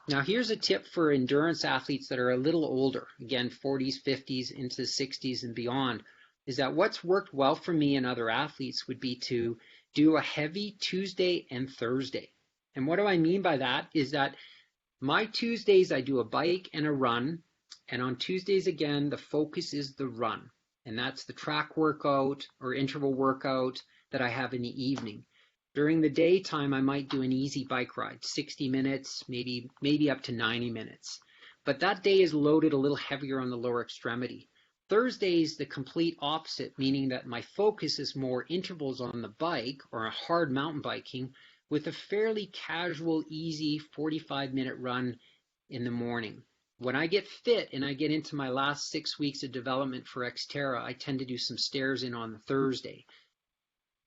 Now here's a tip for endurance athletes that are a little older, again 40s, 50s, into the 60s and beyond, is that what's worked well for me and other athletes would be to do a heavy Tuesday and Thursday. And what do I mean by that is that my Tuesdays I do a bike and a run, and on Tuesdays again the focus is the run, and that's the track workout or interval workout that I have in the evening. During the daytime, I might do an easy bike ride, 60 minutes, maybe up to 90 minutes. But that day is loaded a little heavier on the lower extremity. Thursday is the complete opposite, meaning that my focus is more intervals on the bike or a hard mountain biking with a fairly casual, easy 45-minute run in the morning. When I get fit and I get into my last 6 weeks of development for Xterra, I tend to do some stairs in on the Thursday.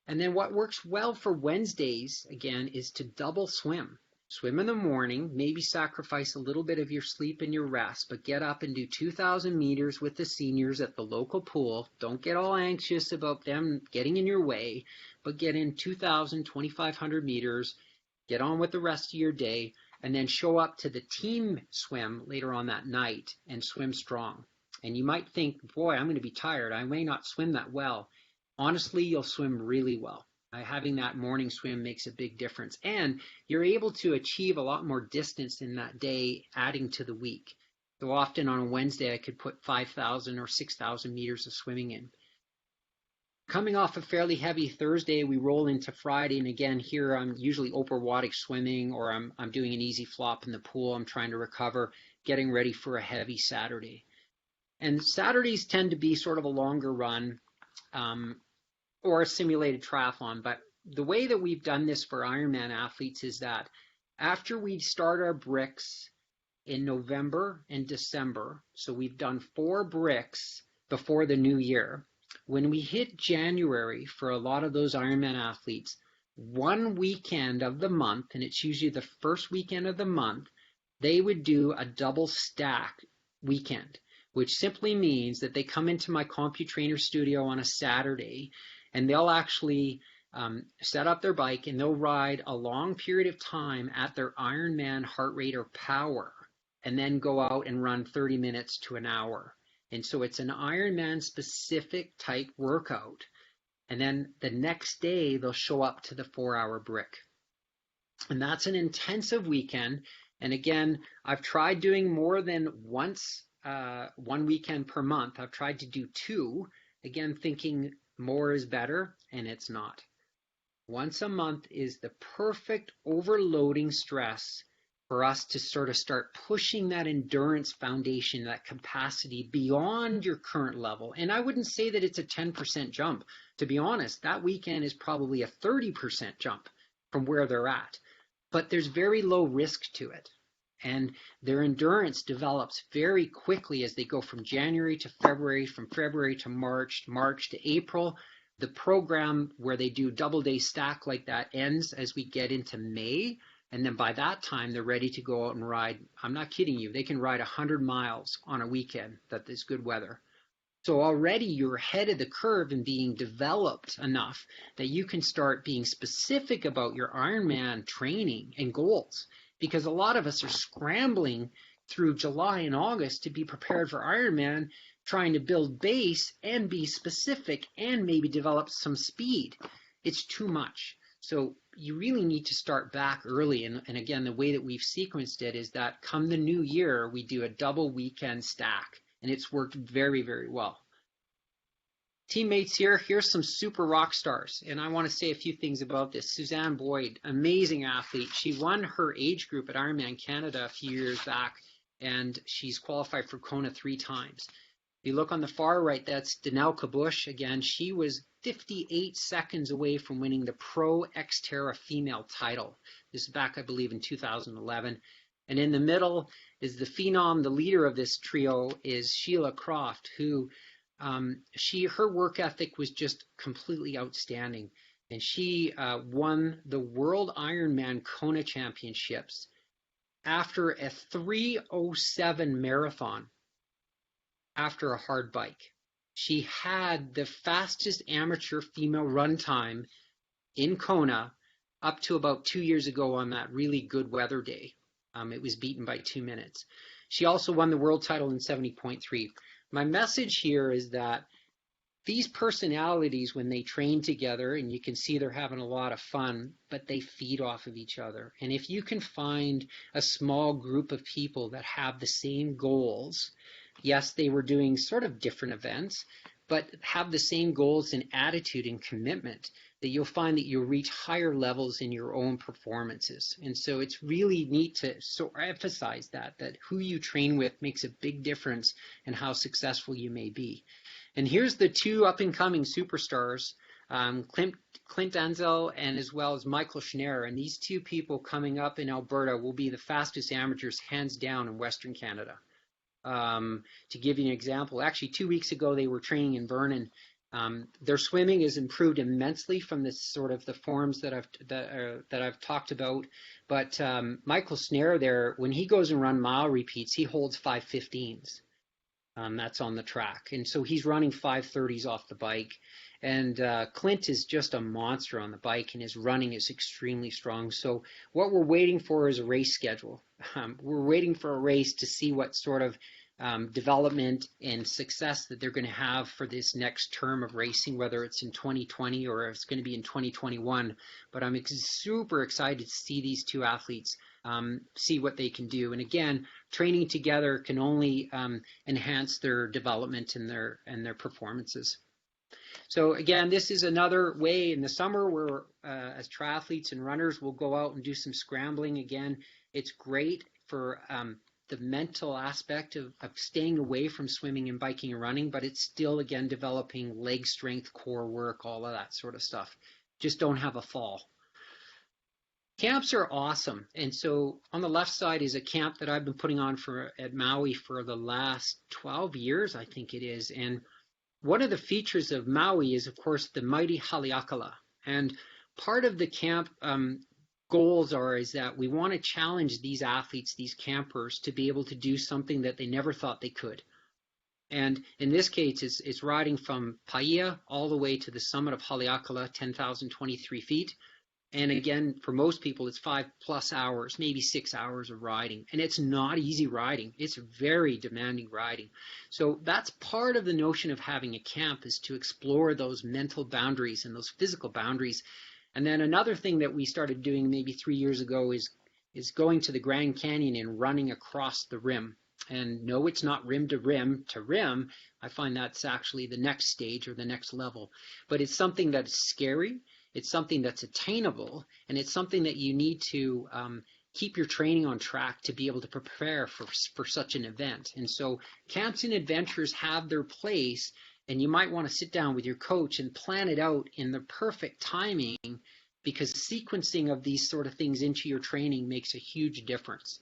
And then what works well for Wednesdays, again, is to double swim. Swim in the morning, maybe sacrifice a little bit of your sleep and your rest, but get up and do 2,000 meters with the seniors at the local pool. Don't get all anxious about them getting in your way, but get in 2,000, 2,500 meters, get on with the rest of your day, and then show up to the team swim later on that night and swim strong. And you might think, boy, I'm going to be tired. I may not swim that well. honestly, you'll swim really well. Having that morning swim makes a big difference. And you're able to achieve a lot more distance in that day, adding to the week. So often on a Wednesday, I could put 5,000 or 6,000 meters of swimming in. Coming off a fairly heavy Thursday, we roll into Friday, and again here I'm usually upper water swimming, or I'm doing an easy flop in the pool. I'm trying to recover, getting ready for a heavy Saturday. And Saturdays tend to be sort of a longer run or a simulated triathlon. But the way that we've done this for Ironman athletes is that after we start our bricks in November and December, so we've done 4 bricks before the new year. When we hit January, for a lot of those Ironman athletes, one weekend of the month, and it's usually the first weekend of the month, they would do a double stack weekend, which simply means that they come into my CompuTrainer studio on a Saturday, and they'll actually set up their bike and they'll ride a long period of time at their Ironman heart rate or power, and then go out and run 30 minutes to an hour. And so it's an Ironman specific type workout. And then the next day they'll show up to the 4-hour brick. And that's an intensive weekend. And again, I've tried doing more than once, one weekend per month. I've tried to do 2, again, thinking more is better, and it's not. Once a month is the perfect overloading stress for us to sort of start pushing that endurance foundation, that capacity beyond your current level. And I wouldn't say that it's a 10% jump. To be honest, that weekend is probably a 30% jump from where they're at. But there's very low risk to it. And their endurance develops very quickly as they go from January to February, from February to March, March to April. The program where they do double day stack like that ends as we get into May. And then by that time, they're ready to go out and ride. I'm not kidding you. They can ride 100 miles on a weekend that is good weather. So already you're ahead of the curve in being developed enough that you can start being specific about your Ironman training and goals. Because a lot of us are scrambling through July and August to be prepared for Ironman, trying to build base and be specific and maybe develop some speed. It's too much. So you really need to start back early. And again, the way that we've sequenced it is that come the new year, we do a double weekend stack. And it's worked very, very well. Teammates here, here's some super rock stars. And I want to say a few things about this. Suzanne Boyd, amazing athlete. She won her age group at Ironman Canada a few years back, and she's qualified for Kona 3 times. If you look on the far right, that's Danelka Bush. Again, she was 58 seconds away from winning the Pro Xterra female title. This is back, I believe, in 2011. And in the middle is the phenom, the leader of this trio is Sheila Croft, who her work ethic was just completely outstanding. And she won the World Ironman Kona Championships after a 3:07 marathon after a hard bike. She had the fastest amateur female run time in Kona up to about 2 years ago on that really good weather day. It was beaten by 2 minutes. She also won the world title in 70.3. My message here is that these personalities, when they train together, and you can see they're having a lot of fun, but they feed off of each other. And if you can find a small group of people that have the same goals, yes, they were doing sort of different events, but have the same goals and attitude and commitment, that you'll find that you'll reach higher levels in your own performances. And so it's really neat to emphasize that who you train with makes a big difference in how successful you may be. And here's the 2 up-and-coming superstars, Clint Denzel and as well as Michael Schneider. And these 2 people coming up in Alberta will be the fastest amateurs hands down in Western Canada. To give you an example, actually 2 weeks ago they were training in Vernon. Their swimming has improved immensely from this sort of the forms that I've talked about. But Michael Schneider there, when he goes and run mile repeats, he holds 5:15s. That's on the track, and so he's running 5:30s off the bike. And Clint is just a monster on the bike, and his running is extremely strong. So what we're waiting for is a race schedule. We're waiting for a race to see what sort of development and success that they're going to have for this next term of racing, whether it's in 2020 or it's going to be in 2021. But I'm super excited to see these two athletes see what they can do. And again, training together can only enhance their development and their performances. So again, this is another way in the summer where as triathletes and runners, we'll go out and do some scrambling. Again, it's great for the mental aspect of staying away from swimming and biking and running, but it's still, again, developing leg strength, core work, all of that sort of stuff. Just don't have a fall. Camps are awesome. And so on the left side is a camp that I've been putting on at Maui for the last 12 years, I think it is. And one of the features of Maui is, of course, the mighty Haleakala. And part of the camp goals is that we want to challenge these athletes, these campers, to be able to do something that they never thought they could. And in this case, it's riding from Paia all the way to the summit of Haleakala, 10,023 feet. And again, for most people, it's 5+ hours, maybe 6 hours of riding. And it's not easy riding. It's very demanding riding. So that's part of the notion of having a camp, is to explore those mental boundaries and those physical boundaries. And then another thing that we started doing maybe 3 years ago is going to the Grand Canyon and running across the rim. And no, it's not rim to rim to rim. I find that's actually the next stage or the next level. But it's something that's scary. It's something that's attainable, and it's something that you need to keep your training on track to be able to prepare for such an event. And so camps and adventures have their place, and you might want to sit down with your coach and plan it out in the perfect timing, because sequencing of these sort of things into your training makes a huge difference.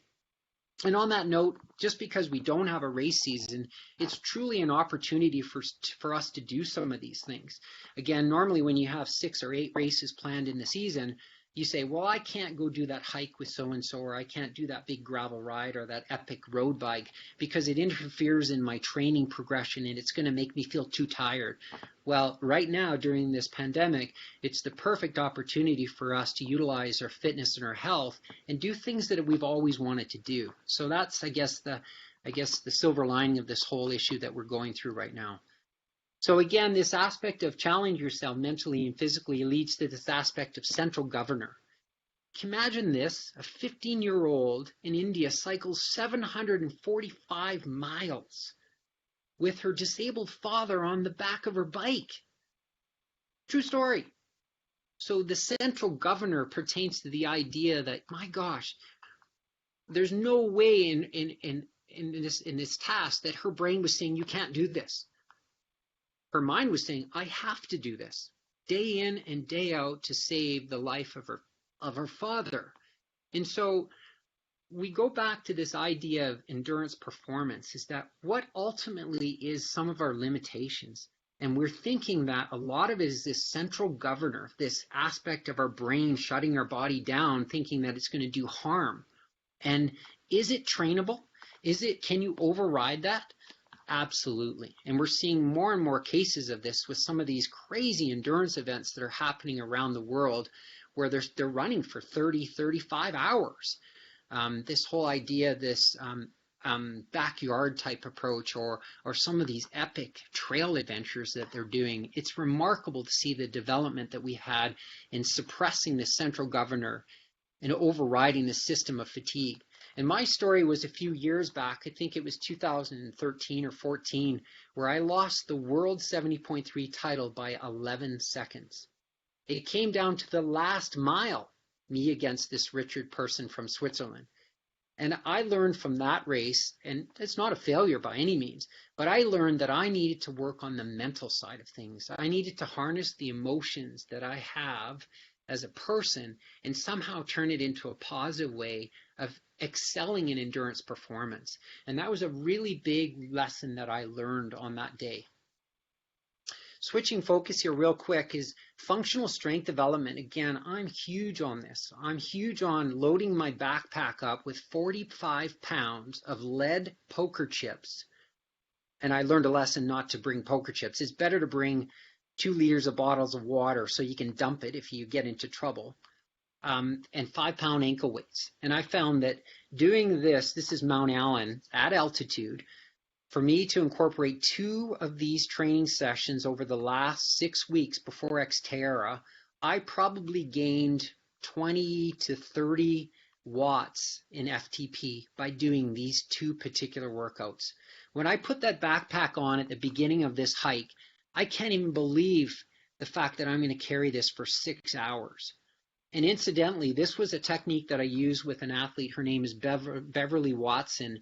And on that note, just because we don't have a race season, it's truly an opportunity for us to do some of these things. Again, normally when you have 6 or 8 races planned in the season, you say, well, I can't go do that hike with so-and-so, or I can't do that big gravel ride or that epic road bike because it interferes in my training progression and it's going to make me feel too tired. Well, right now during this pandemic, it's the perfect opportunity for us to utilize our fitness and our health and do things that we've always wanted to do. So that's, I guess, the silver lining of this whole issue that we're going through right now. So again, this aspect of challenge yourself mentally and physically leads to this aspect of central governor. Imagine this: a 15-year-old in India cycles 745 miles with her disabled father on the back of her bike. True story. So the central governor pertains to the idea that, my gosh, there's no way in this task that her brain was saying, you can't do this. Her mind was saying, I have to do this day in and day out to save the life of her father. And so we go back to this idea of endurance performance, is that what ultimately is some of our limitations. And we're thinking that a lot of it is this central governor, this aspect of our brain shutting our body down, thinking that it's going to do harm. And is it trainable? Can you override that? Absolutely. And we're seeing more and more cases of this with some of these crazy endurance events that are happening around the world where they're running for 30, 35 hours. This whole idea, this backyard type approach, or some of these epic trail adventures that they're doing, it's remarkable to see the development that we had in suppressing the central governor and overriding the system of fatigue. And my story was a few years back, I think it was 2013 or 14, where I lost the World 70.3 title by 11 seconds. It came down to the last mile, me against this Richard person from Switzerland. And I learned from that race, and it's not a failure by any means, but I learned that I needed to work on the mental side of things. I needed to harness the emotions that I have as a person and somehow turn it into a positive way of excelling in endurance performance. And that was a really big lesson that I learned on that day. Switching focus here real quick is functional strength development. Again, I'm huge on this. I'm huge on loading my backpack up with 45 pounds of lead poker chips. And I learned a lesson not to bring poker chips. It's better to bring 2 liters of bottles of water so you can dump it if you get into trouble. And 5-pound ankle weights. And I found that doing this is Mount Allen at altitude, for me to incorporate 2 of these training sessions over the last 6 weeks before Xterra, I probably gained 20 to 30 watts in FTP by doing these 2 particular workouts. When I put that backpack on at the beginning of this hike, I can't even believe the fact that I'm going to carry this for 6 hours. And incidentally, this was a technique that I used with an athlete. Her name is Beverly Watson.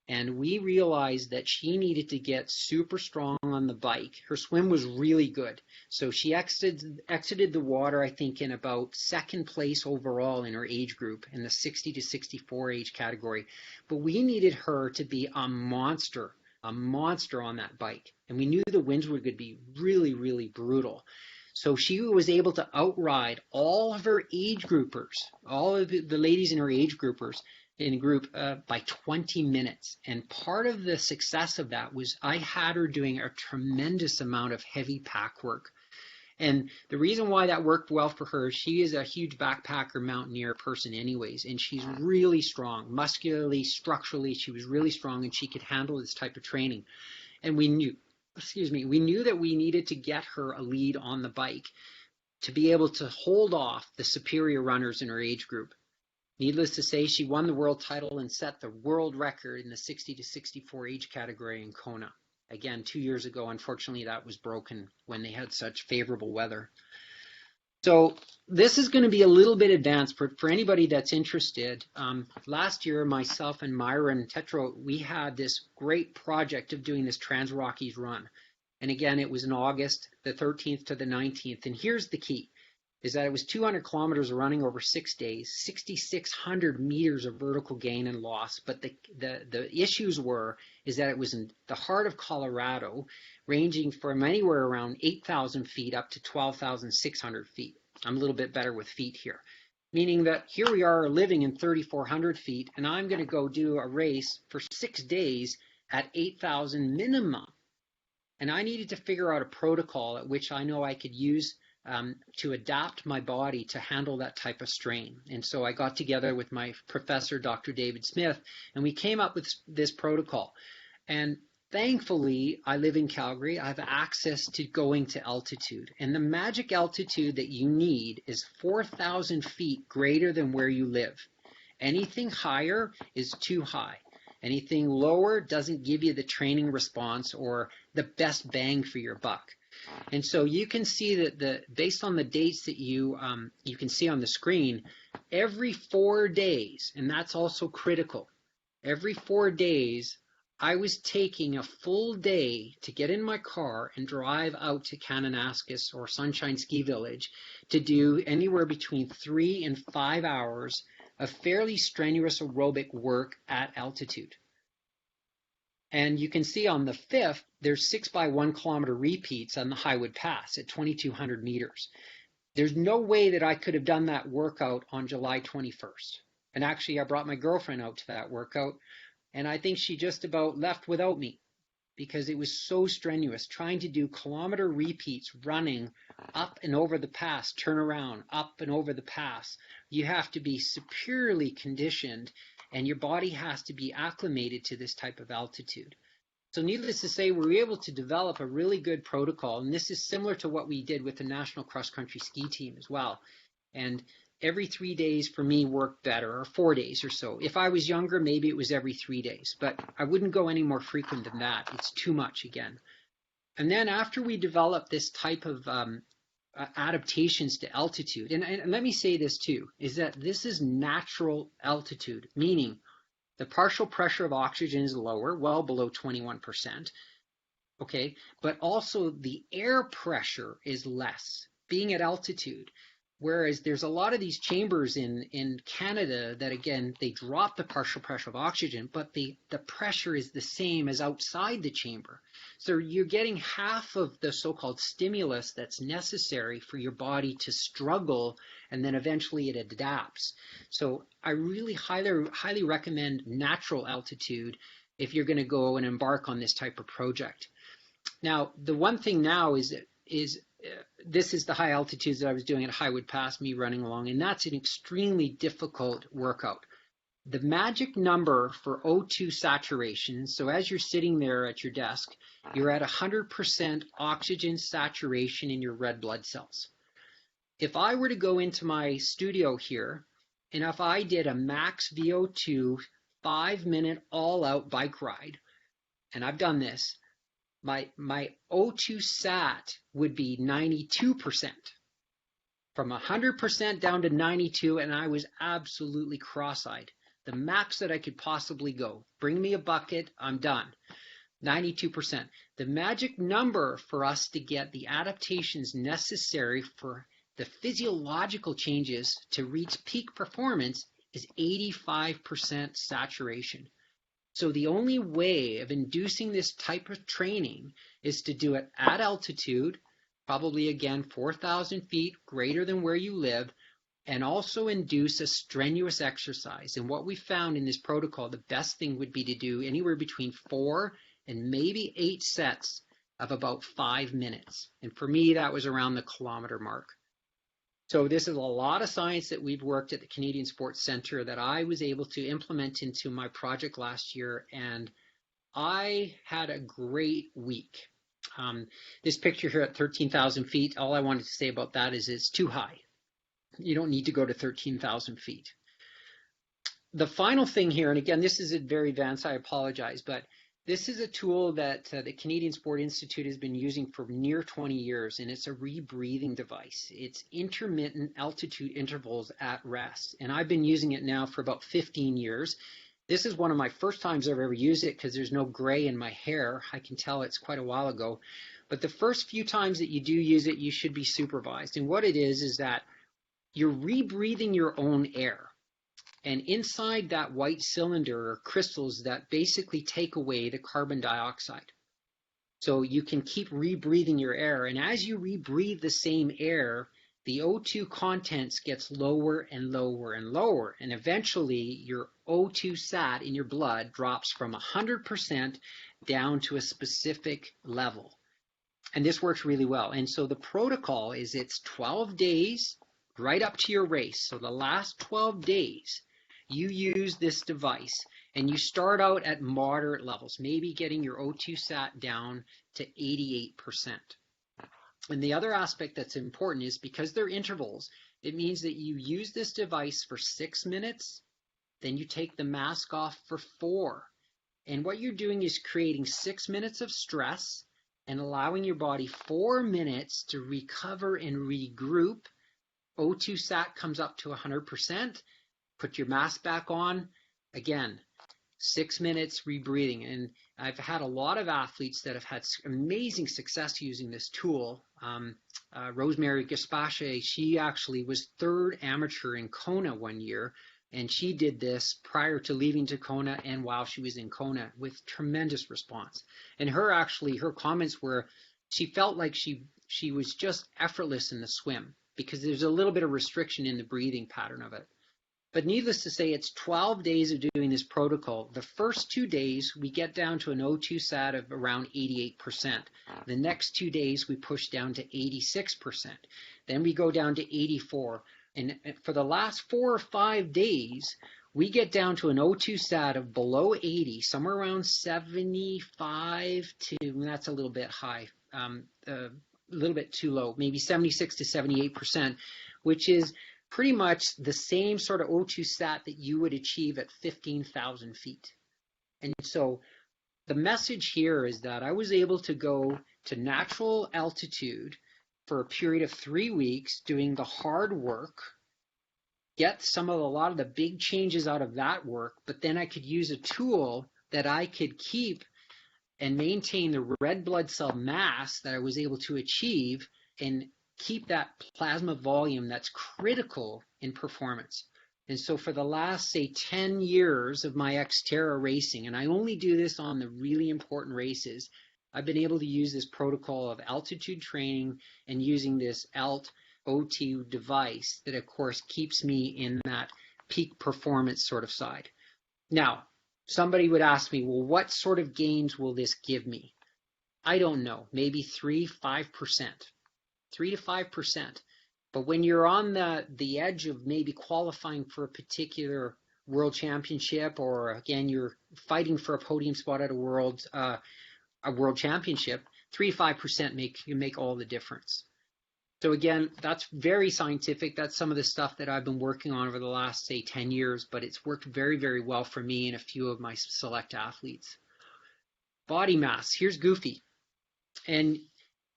And we realized that she needed to get super strong on the bike. Her swim was really good. So she exited the water, I think, in about 2nd place overall in her age group in the 60 to 64 age category. But we needed her to be a monster on that bike. And we knew the winds were going to be really, really brutal. So she was able to outride all of her age groupers, all of the ladies in her age groupers, in a group by 20 minutes. And part of the success of that was I had her doing a tremendous amount of heavy pack work. And the reason why that worked well for her, she is a huge backpacker mountaineer person anyways, and she's really strong, muscularly, structurally, she was really strong, and she could handle this type of training. And we knew that we needed to get her a lead on the bike to be able to hold off the superior runners in her age group. Needless to say, she won the world title and set the world record in the 60 to 64 age category in Kona. Again, 2 years ago, unfortunately, that was broken when they had such favorable weather. So this is going to be a little bit advanced for anybody that's interested. Last year, myself and Myron Tetro, we had this great project of doing this Trans Rockies run. And again, it was in August, the 13th to the 19th. And here's the key, is that it was 200 kilometers of running over 6 days, 6,600 meters of vertical gain and loss. But the issues is that it was in the heart of Colorado, ranging from anywhere around 8,000 feet up to 12,600 feet. I'm a little bit better with feet here. Meaning that here we are living in 3,400 feet, and I'm going to go do a race for 6 days at 8,000 minimum. And I needed to figure out a protocol at which I know I could use to adapt my body to handle that type of strain. And so I got together with my professor, Dr. David Smith, and we came up with this protocol. And thankfully, I live in Calgary. I have access to going to altitude. And the magic altitude that you need is 4,000 feet greater than where you live. Anything higher is too high. Anything lower doesn't give you the training response or the best bang for your buck. And so you can see that based on the dates that you can see on the screen, every 4 days, and that's also critical, every 4 days, I was taking a full day to get in my car and drive out to Kananaskis or Sunshine Ski Village to do anywhere between 3 and 5 hours of fairly strenuous aerobic work at altitude. And you can see on the 5th, there's 6 by 1 kilometer repeats on the Highwood Pass at 2,200 meters. There's no way that I could have done that workout on July 21st. And actually, I brought my girlfriend out to that workout, and I think she just about left without me because it was so strenuous trying to do kilometer repeats running up and over the pass, turn around, up and over the pass. You have to be superiorly conditioned, and your body has to be acclimated to this type of altitude. So needless to say, we were able to develop a really good protocol, and this is similar to what we did with the National Cross Country Ski Team as well. And every 3 days for me worked better, or 4 days or so. If I was younger, maybe it was every 3 days, but I wouldn't go any more frequent than that. It's too much again. And then after we developed this type of adaptations to altitude, and let me say this too, is that this is natural altitude, meaning the partial pressure of oxygen is lower, well below 21%, okay, but also the air pressure is less, being at altitude. Whereas there's a lot of these chambers in Canada that, again, they drop the partial pressure of oxygen, but the pressure is the same as outside the chamber. So you're getting half of the so-called stimulus that's necessary for your body to struggle, and then eventually it adapts. So I really highly recommend natural altitude if you're going to go and embark on this type of project. Now, the one thing now is this is the high altitudes that I was doing at Highwood Pass, me running along, and that's an extremely difficult workout. The magic number for O2 saturation, so as you're sitting there at your desk, you're at 100% oxygen saturation in your red blood cells. If I were to go into my studio here, and if I did a max VO2 5-minute all-out bike ride, and I've done this, my O2 sat would be 92%. From 100% down to 92, and I was absolutely cross-eyed. The max that I could possibly go. Bring me a bucket, I'm done. 92%. The magic number for us to get the adaptations necessary for the physiological changes to reach peak performance is 85% saturation. So the only way of inducing this type of training is to do it at altitude, probably again 4,000 feet, greater than where you live, and also induce a strenuous exercise. And what we found in this protocol, the best thing would be to do anywhere between 4 and maybe 8 sets of about 5 minutes. And for me, that was around the kilometer mark. So this is a lot of science that we've worked at the Canadian Sports Centre that I was able to implement into my project last year, and I had a great week. This picture here at 13,000 feet, all I wanted to say about that is it's too high. You don't need to go to 13,000 feet. The final thing here, and again, this is very advanced, I apologize, but this is a tool that the Canadian Sport Institute has been using for near 20 years, and it's a rebreathing device. It's intermittent altitude intervals at rest, and I've been using it now for about 15 years. This is one of my first times I've ever used it because there's no gray in my hair. I can tell it's quite a while ago. But the first few times that you do use it, you should be supervised. And what it is that you're rebreathing your own air. And inside that white cylinder are crystals that basically take away the carbon dioxide. So you can keep rebreathing your air. And as you rebreathe the same air, the O2 contents gets lower and lower and lower. And eventually your O2 sat in your blood drops from 100% down to a specific level. And this works really well. And so the protocol is it's 12 days right up to your race. So the last 12 days, you use this device and you start out at moderate levels, maybe getting your O2 sat down to 88%. And the other aspect that's important is because they're intervals, it means that you use this device for 6 minutes, then you take the mask off for 4. And what you're doing is creating 6 minutes of stress and allowing your body 4 minutes to recover and regroup. O2 sat comes up to 100%. Put your mask back on. Again, 6 minutes rebreathing. And I've had a lot of athletes that have had amazing success using this tool. Rosemary Gaspache, she actually was 3rd amateur in Kona one year, and she did this prior to leaving to Kona and while she was in Kona with tremendous response. And her comments were she felt like she was just effortless in the swim because there's a little bit of restriction in the breathing pattern of it. But needless to say, it's 12 days of doing this protocol. The first 2 days, we get down to an O2 sat of around 88%. The next 2 days, we push down to 86%. Then we go down to 84%. And for the last 4 or 5 days, we get down to an O2 sat of below 80, somewhere around 75 to, that's a little bit high, a little bit too low, maybe 76 to 78%, which is pretty much the same sort of O2 sat that you would achieve at 15,000 feet. And so the message here is that I was able to go to natural altitude for a period of 3 weeks doing the hard work, get a lot of the big changes out of that work, but then I could use a tool that I could keep and maintain the red blood cell mass that I was able to achieve and keep that plasma volume that's critical in performance. And so for the last, say, 10 years of my Xterra racing, and I only do this on the really important races, I've been able to use this protocol of altitude training and using this ALT O2 device that, of course, keeps me in that peak performance sort of side. Now, somebody would ask me, well, what sort of gains will this give me? I don't know, maybe 3-5%. 3 to 5%. But when you're on the edge of maybe qualifying for a particular world championship, or again, you're fighting for a podium spot at a world championship, 3 to 5% make all the difference. So again, that's very scientific. That's some of the stuff that I've been working on over the last, say, 10 years, but it's worked very, very well for me and a few of my select athletes. Body mass, here's goofy. And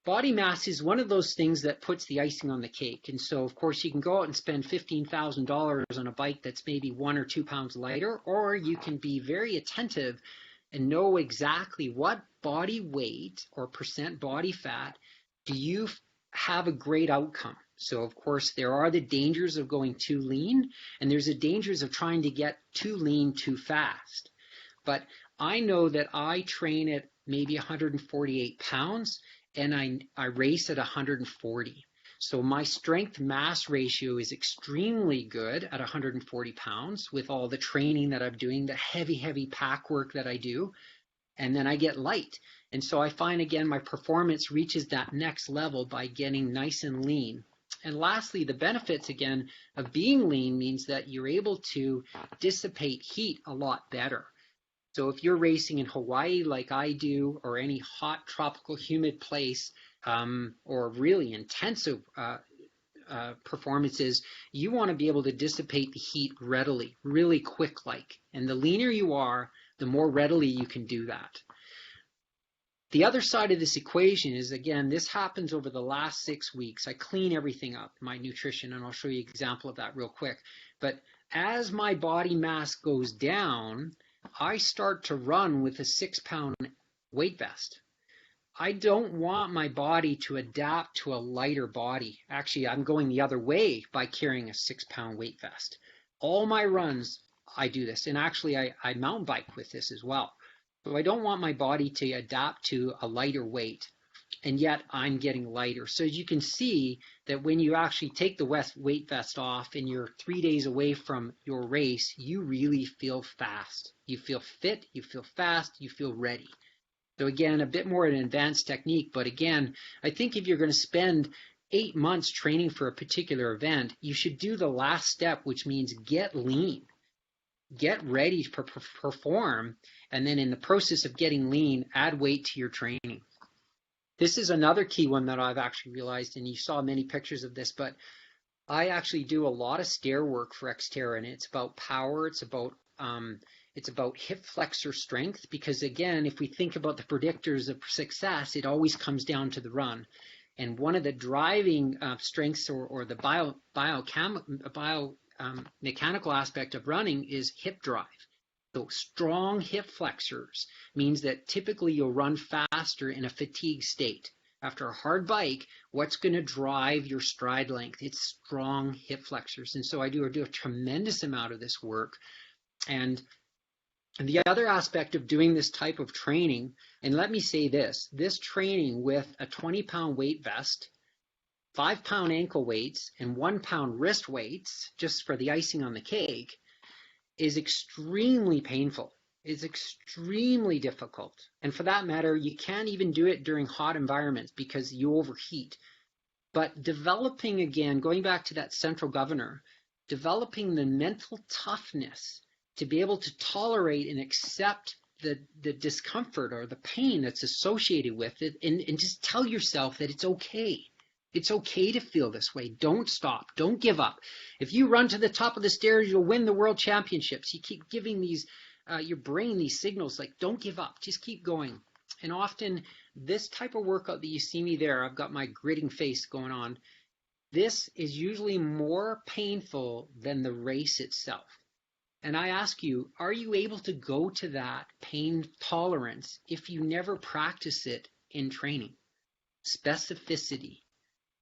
body mass is one of those things that puts the icing on the cake. And so, of course, you can go out and spend $15,000 on a bike that's maybe 1 or 2 pounds lighter, or you can be very attentive and know exactly what body weight or percent body fat do you have a great outcome. So, of course, there are the dangers of going too lean, and there's the dangers of trying to get too lean too fast. But I know that I train at maybe 148 pounds, and I race at 140. So my strength mass ratio is extremely good at 140 pounds with all the training that I'm doing, the heavy pack work that I do, and then I get light. And so I find, again, my performance reaches that next level by getting nice and lean. And lastly, the benefits, again, of being lean means that you're able to dissipate heat a lot better. So if you're racing in Hawaii like I do, or any hot, tropical, humid place, or really intensive performances, you want to be able to dissipate the heat readily, really quick-like. And the leaner you are, the more readily you can do that. The other side of this equation is, again, this happens over the last 6 weeks. I clean everything up, my nutrition, and I'll show you an example of that real quick. But as my body mass goes down, I start to run with a 6-pound weight vest. I don't want my body to adapt to a lighter body. Actually, I'm going the other way by carrying a 6-pound weight vest. All my runs, I do this. And actually, I mountain bike with this as well. So I don't want my body to adapt to a lighter weight, and yet I'm getting lighter. So as you can see that when you actually take the weight vest off and you're 3 days away from your race, you really feel fast. You feel fit, you feel fast, you feel ready. So again, a bit more an advanced technique, but again, I think if you're going to spend 8 months training for a particular event, you should do the last step, which means get lean. Get ready to perform, and then in the process of getting lean, add weight to your training. This is another key one that I've actually realized, and you saw many pictures of this, but I actually do a lot of stair work for Xterra, and it's about power, it's about hip flexor strength, because again, if we think about the predictors of success, it always comes down to the run. And one of the driving strengths or the mechanical aspect of running is hip drive. So strong hip flexors means that typically you'll run faster in a fatigue state. After a hard bike, what's going to drive your stride length? It's strong hip flexors. And so I do a tremendous amount of this work. And the other aspect of doing this type of training, and let me say this training with a 20-pound weight vest, 5-pound ankle weights, and 1-pound wrist weights, just for the icing on the cake, is extremely painful. It's extremely difficult. And for that matter, you can't even do it during hot environments because you overheat. But developing, again, going back to that central governor, developing the mental toughness to be able to tolerate and accept the discomfort or the pain that's associated with it, and just tell yourself that it's okay. It's okay to feel this way. Don't stop. Don't give up. If you run to the top of the stairs, you'll win the world championships. You keep giving these your brain these signals like, don't give up. Just keep going. And often this type of workout that you see me there, I've got my gritting face going on. This is usually more painful than the race itself. And I ask you, are you able to go to that pain tolerance if you never practice it in training? Specificity.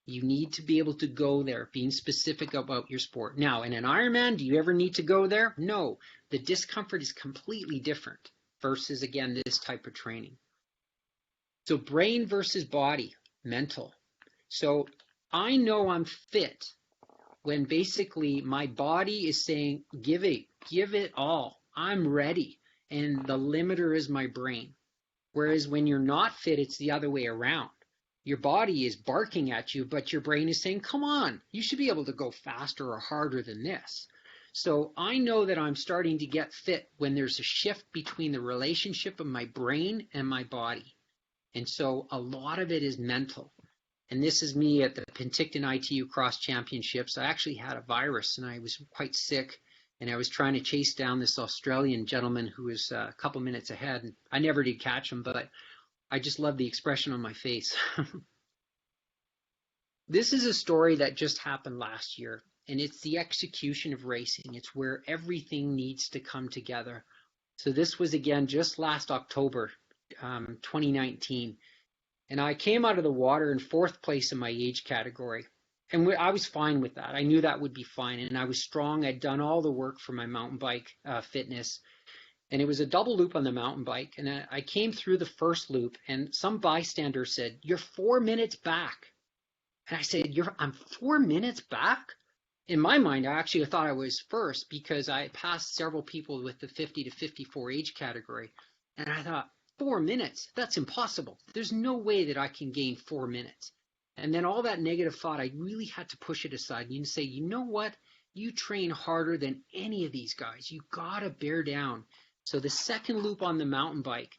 You need to be able to go there, being specific about your sport. Now, in an Ironman, do you ever need to go there? No. The discomfort is completely different versus, again, this type of training. So brain versus body, mental. So I know I'm fit when basically my body is saying, give it all. I'm ready. And the limiter is my brain. Whereas when you're not fit, it's the other way around. Your body is barking at you, but your brain is saying, come on, you should be able to go faster or harder than this. So I know that I'm starting to get fit when there's a shift between the relationship of my brain and my body. And so a lot of it is mental. And this is me at the Penticton ITU Cross Championships. I actually had a virus and I was quite sick. And I was trying to chase down this Australian gentleman who was a couple minutes ahead. And I never did catch him, but I just love the expression on my face. This is a story that just happened last year. And it's the execution of racing. It's where everything needs to come together. So this was, again, just last October, 2019. And I came out of the water in 4th place in my age category. And I was fine with that. I knew that would be fine. And I was strong. I'd done all the work for my mountain bike fitness. And it was a double loop on the mountain bike. And I came through the first loop, and some bystander said, "You're 4 minutes back." And I said, I'm 4 minutes back? In my mind, I actually thought I was first because I passed several people with the 50 to 54 age category. And I thought, 4 minutes? That's impossible. There's no way that I can gain 4 minutes. And then all that negative thought, I really had to push it aside and say, you know what? You train harder than any of these guys. You got to bear down. So the second loop on the mountain bike,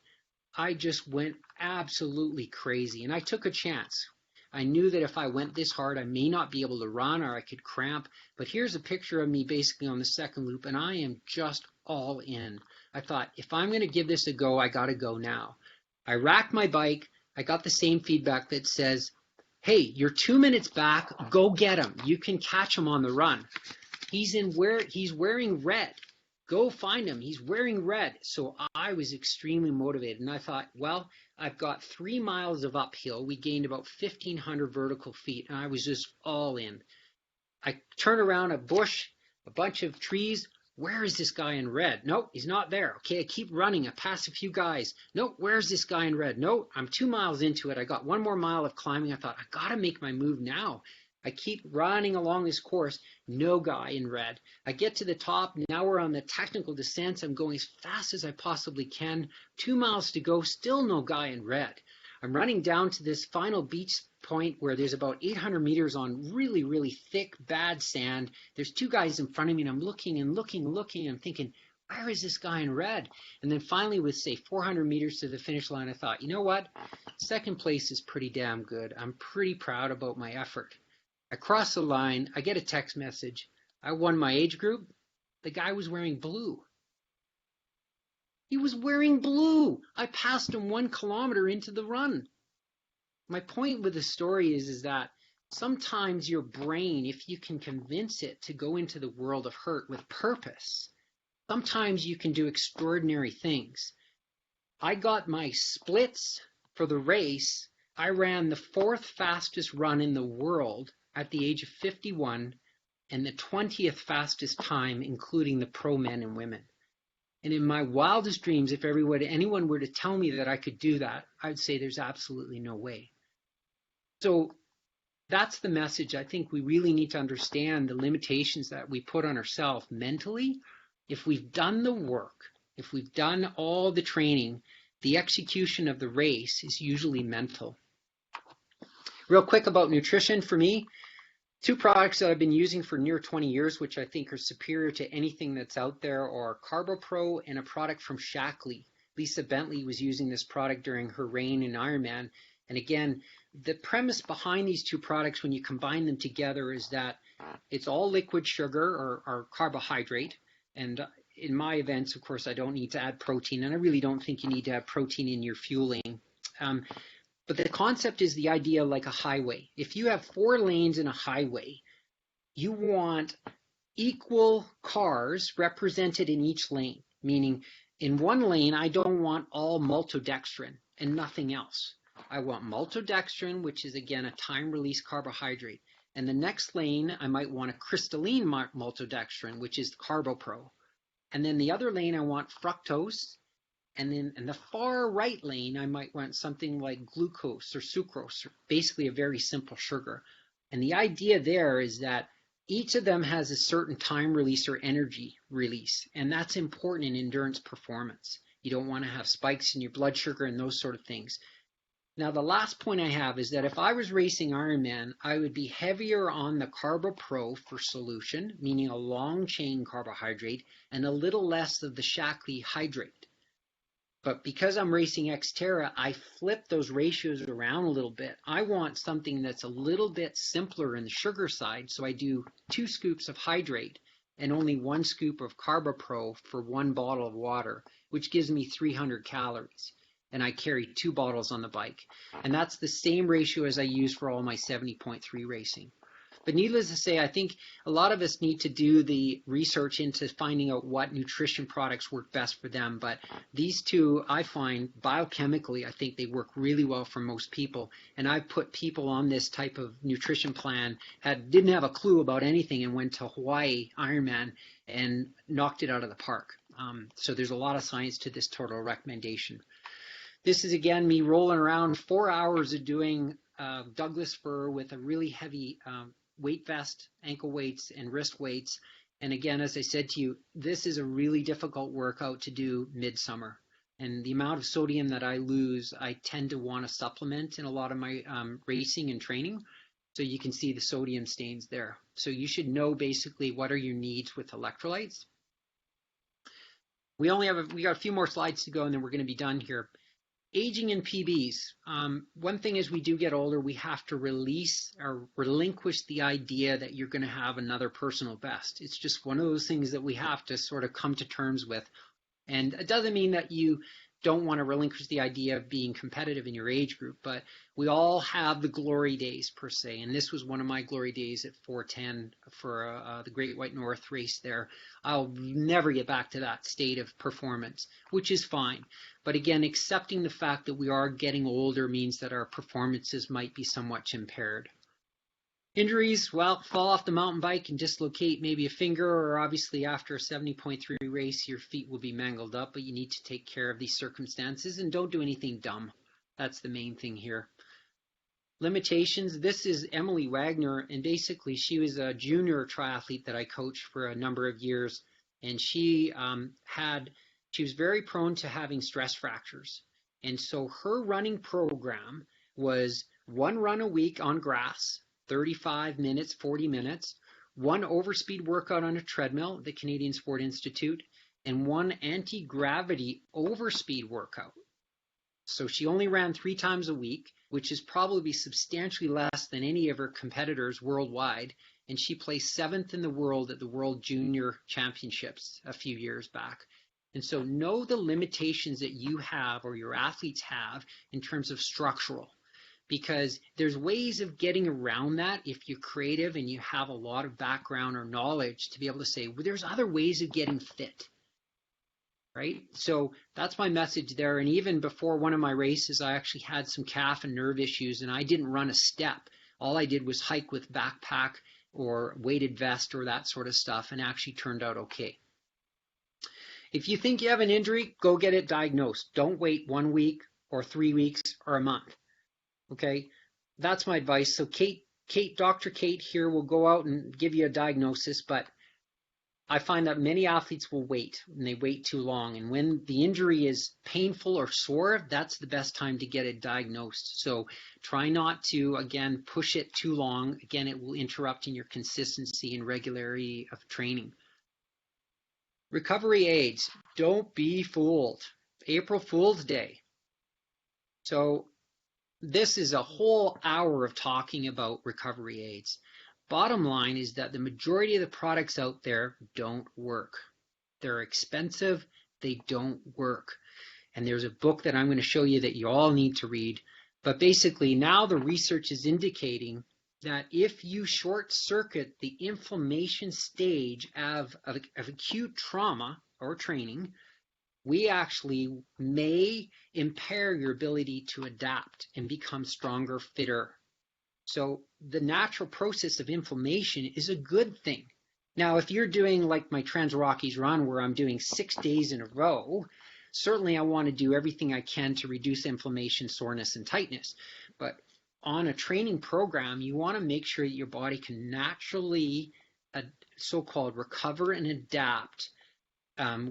I just went absolutely crazy. And I took a chance. I knew that if I went this hard, I may not be able to run or I could cramp. But here's a picture of me basically on the second loop, and I am just all in. I thought, if I'm going to give this a go, I got to go now. I racked my bike. I got the same feedback that says, hey, you're 2 minutes back. Go get him. You can catch him on the run. He's wearing red. Go find him. He's wearing red. So I was extremely motivated. And I thought, well, I've got 3 miles of uphill. We gained about 1,500 vertical feet. And I was just all in. I turned around a bush, a bunch of trees. Where is this guy in red? Nope, he's not there. Okay, I keep running. I pass a few guys. Nope, where's this guy in red? Nope, I'm 2 miles into it. I got 1 more mile of climbing. I thought, I got to make my move now. I keep running along this course. No guy in red. I get to the top. Now we're on the technical descents. I'm going as fast as I possibly can. 2 miles to go. Still no guy in red. I'm running down to this final beach point where there's about 800 meters on really, really thick, bad sand. There's 2 guys in front of me, and I'm looking and looking and looking. And I'm thinking, where is this guy in red? And then finally, with, say, 400 meters to the finish line, I thought, you know what? Second place is pretty damn good. I'm pretty proud about my effort. I cross the line. I get a text message. I won my age group. The guy was wearing blue. He was wearing blue. I passed him 1 kilometer into the run. My point with the story is that sometimes your brain, if you can convince it to go into the world of hurt with purpose, sometimes you can do extraordinary things. I got my splits for the race. I ran the 4th fastest run in the world at the age of 51 and the 20th fastest time, including the pro men and women. And in my wildest dreams, if anyone were to tell me that I could do that, I'd say there's absolutely no way. So that's the message. I think we really need to understand the limitations that we put on ourselves mentally. If we've done the work, if we've done all the training, the execution of the race is usually mental. Real quick about nutrition for me. 2 products that I've been using for near 20 years, which I think are superior to anything that's out there, are CarboPro and a product from Shackley. Lisa Bentley was using this product during her reign in Ironman. And again, the premise behind these 2 products, when you combine them together, is that it's all liquid sugar or carbohydrate. And in my events, of course, I don't need to add protein, and I really don't think you need to have protein in your fueling. But the concept is the idea like a highway. If you have 4 lanes in a highway, you want equal cars represented in each lane, meaning in one lane, I don't want all maltodextrin and nothing else. I want maltodextrin, which is, again, a time-release carbohydrate. And the next lane, I might want a crystalline maltodextrin, which is CarboPro. And then the other lane, I want fructose. And then in the far right lane, I might want something like glucose or sucrose, or basically a very simple sugar. And the idea there is that each of them has a certain time release or energy release. And that's important in endurance performance. You don't want to have spikes in your blood sugar and those sort of things. Now, the last point I have is that if I was racing Ironman, I would be heavier on the CarboPro for solution, meaning a long chain carbohydrate, and a little less of the Shaklee hydrate. But because I'm racing Xterra, I flip those ratios around a little bit. I want something that's a little bit simpler in the sugar side, so I do 2 scoops of hydrate and only 1 scoop of CarboPro for 1 bottle of water, which gives me 300 calories. And I carry 2 bottles on the bike. And that's the same ratio as I use for all my 70.3 racing. But needless to say, I think a lot of us need to do the research into finding out what nutrition products work best for them. But these two, I find biochemically, I think they work really well for most people. And I've put people on this type of nutrition plan, didn't have a clue about anything and went to Hawaii Ironman and knocked it out of the park. So there's a lot of science to this total recommendation. This is, again, me rolling around 4 hours of doing Douglas fir with a really heavy weight vest, ankle weights, and wrist weights. And again, as I said to you, this is a really difficult workout to do midsummer. And the amount of sodium that I lose, I tend to want to supplement in a lot of my racing and training. So you can see the sodium stains there. So you should know basically what are your needs with electrolytes. We got a few more slides to go, and then we're going to be done here. Aging in PBs. One thing as we do get older, we have to release or relinquish the idea that you're going to have another personal best. It's just one of those things that we have to sort of come to terms with. And it doesn't mean that you don't want to relinquish the idea of being competitive in your age group, but we all have the glory days per se. And this was one of my glory days at 4:10 for the Great White North race there. I'll never get back to that state of performance, which is fine. But again, accepting the fact that we are getting older means that our performances might be somewhat impaired. Injuries, well, fall off the mountain bike and dislocate maybe a finger, or obviously after a 70.3 race, your feet will be mangled up, but you need to take care of these circumstances and don't do anything dumb. That's the main thing here. Limitations, this is Emily Wagner, and basically she was a junior triathlete that I coached for a number of years, and she was very prone to having stress fractures. And so her running program was 1 run a week on grass, 35 minutes, 40 minutes, 1 overspeed workout on a treadmill at the Canadian Sport Institute, and 1 anti-gravity overspeed workout. So she only ran 3 times a week, which is probably substantially less than any of her competitors worldwide. And she placed 7th in the world at the World Junior Championships a few years back. And so know the limitations that you have or your athletes have in terms of structural, because there's ways of getting around that if you're creative and you have a lot of background or knowledge to be able to say, well, there's other ways of getting fit, right? So that's my message there. And even before one of my races, I actually had some calf and nerve issues, and I didn't run a step. All I did was hike with backpack or weighted vest or that sort of stuff, and actually turned out okay. If you think you have an injury, go get it diagnosed. Don't wait 1 week or 3 weeks or a month. Okay, that's my advice. So Dr. Kate here will go out and give you a diagnosis, but I find that many athletes will wait, and they wait too long. And when the injury is painful or sore, that's the best time to get it diagnosed. So try not to, again, push it too long. Again, it will interrupt in your consistency and regularity of training. Recovery aids, don't be fooled. April Fool's Day. So this is a whole hour of talking about recovery aids. Bottom line is that the majority of the products out there don't work. They're expensive, they don't work. And there's a book that I'm going to show you that you all need to read. But basically now the research is indicating that if you short circuit the inflammation stage of acute trauma or training, we actually may impair your ability to adapt and become stronger, fitter. So the natural process of inflammation is a good thing. Now, if you're doing like my Trans Rockies run where I'm doing 6 days in a row, certainly I want to do everything I can to reduce inflammation, soreness, and tightness. But on a training program, you want to make sure that your body can naturally so-called recover and adapt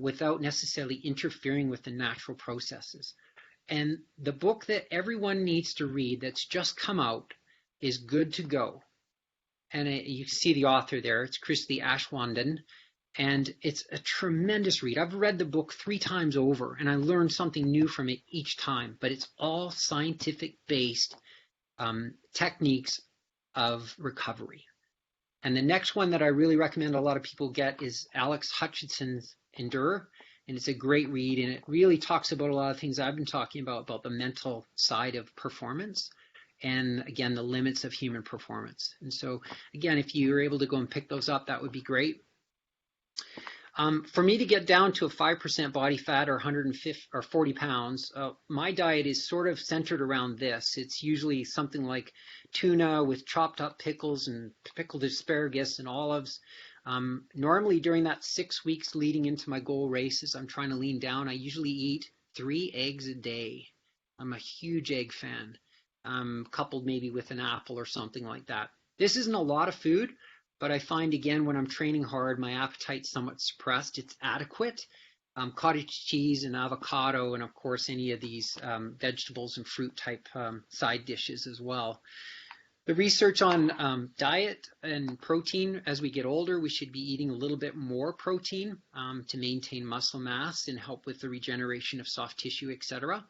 without necessarily interfering with the natural processes. And the book that everyone needs to read that's just come out is Good to Go. And you can see the author there. It's Christy Ashwanden. And it's a tremendous read. I've read the book 3 times over, and I learned something new from it each time. But it's all scientific-based techniques of recovery. And the next one that I really recommend a lot of people get is Alex Hutchinson's Endure. And it's a great read, and it really talks about a lot of things I've been talking about the mental side of performance, and again, the limits of human performance. And so, again, if you're able to go and pick those up, that would be great. For me to get down to a 5% body fat or 150 or 40 pounds, my diet is sort of centered around this. It's usually something like tuna with chopped up pickles and pickled asparagus and olives. Normally during that 6 weeks leading into my goal races, I'm trying to lean down. I usually eat 3 eggs a day. I'm a huge egg fan, coupled maybe with an apple or something like that. This isn't a lot of food, but I find, again, when I'm training hard, my appetite's somewhat suppressed. It's adequate. Cottage cheese and avocado, and of course any of these vegetables and fruit type side dishes as well. The research on diet and protein, as we get older, we should be eating a little bit more protein to maintain muscle mass and help with the regeneration of soft tissue, etc.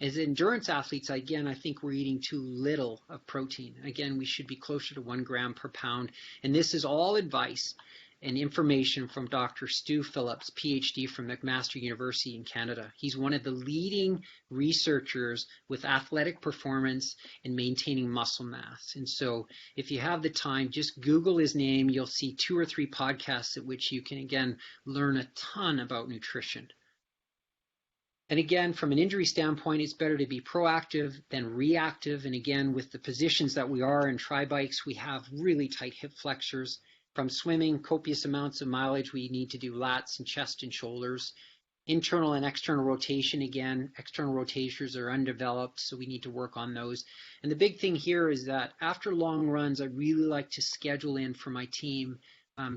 As endurance athletes, again, I think we're eating too little of protein. Again, we should be closer to 1 gram per pound. And this is all advice and information from Dr. Stu Phillips, PhD from McMaster University in Canada. He's one of the leading researchers with athletic performance and maintaining muscle mass. And so if you have the time, just Google his name. You'll see 2 or 3 podcasts at which you can, again, learn a ton about nutrition. And again, from an injury standpoint, it's better to be proactive than reactive. And again, with the positions that we are in tri-bikes, we have really tight hip flexors. From swimming, copious amounts of mileage, we need to do lats and chest and shoulders. Internal and external rotation, again, external rotators are undeveloped, so we need to work on those. And the big thing here is that after long runs, I really like to schedule in for my team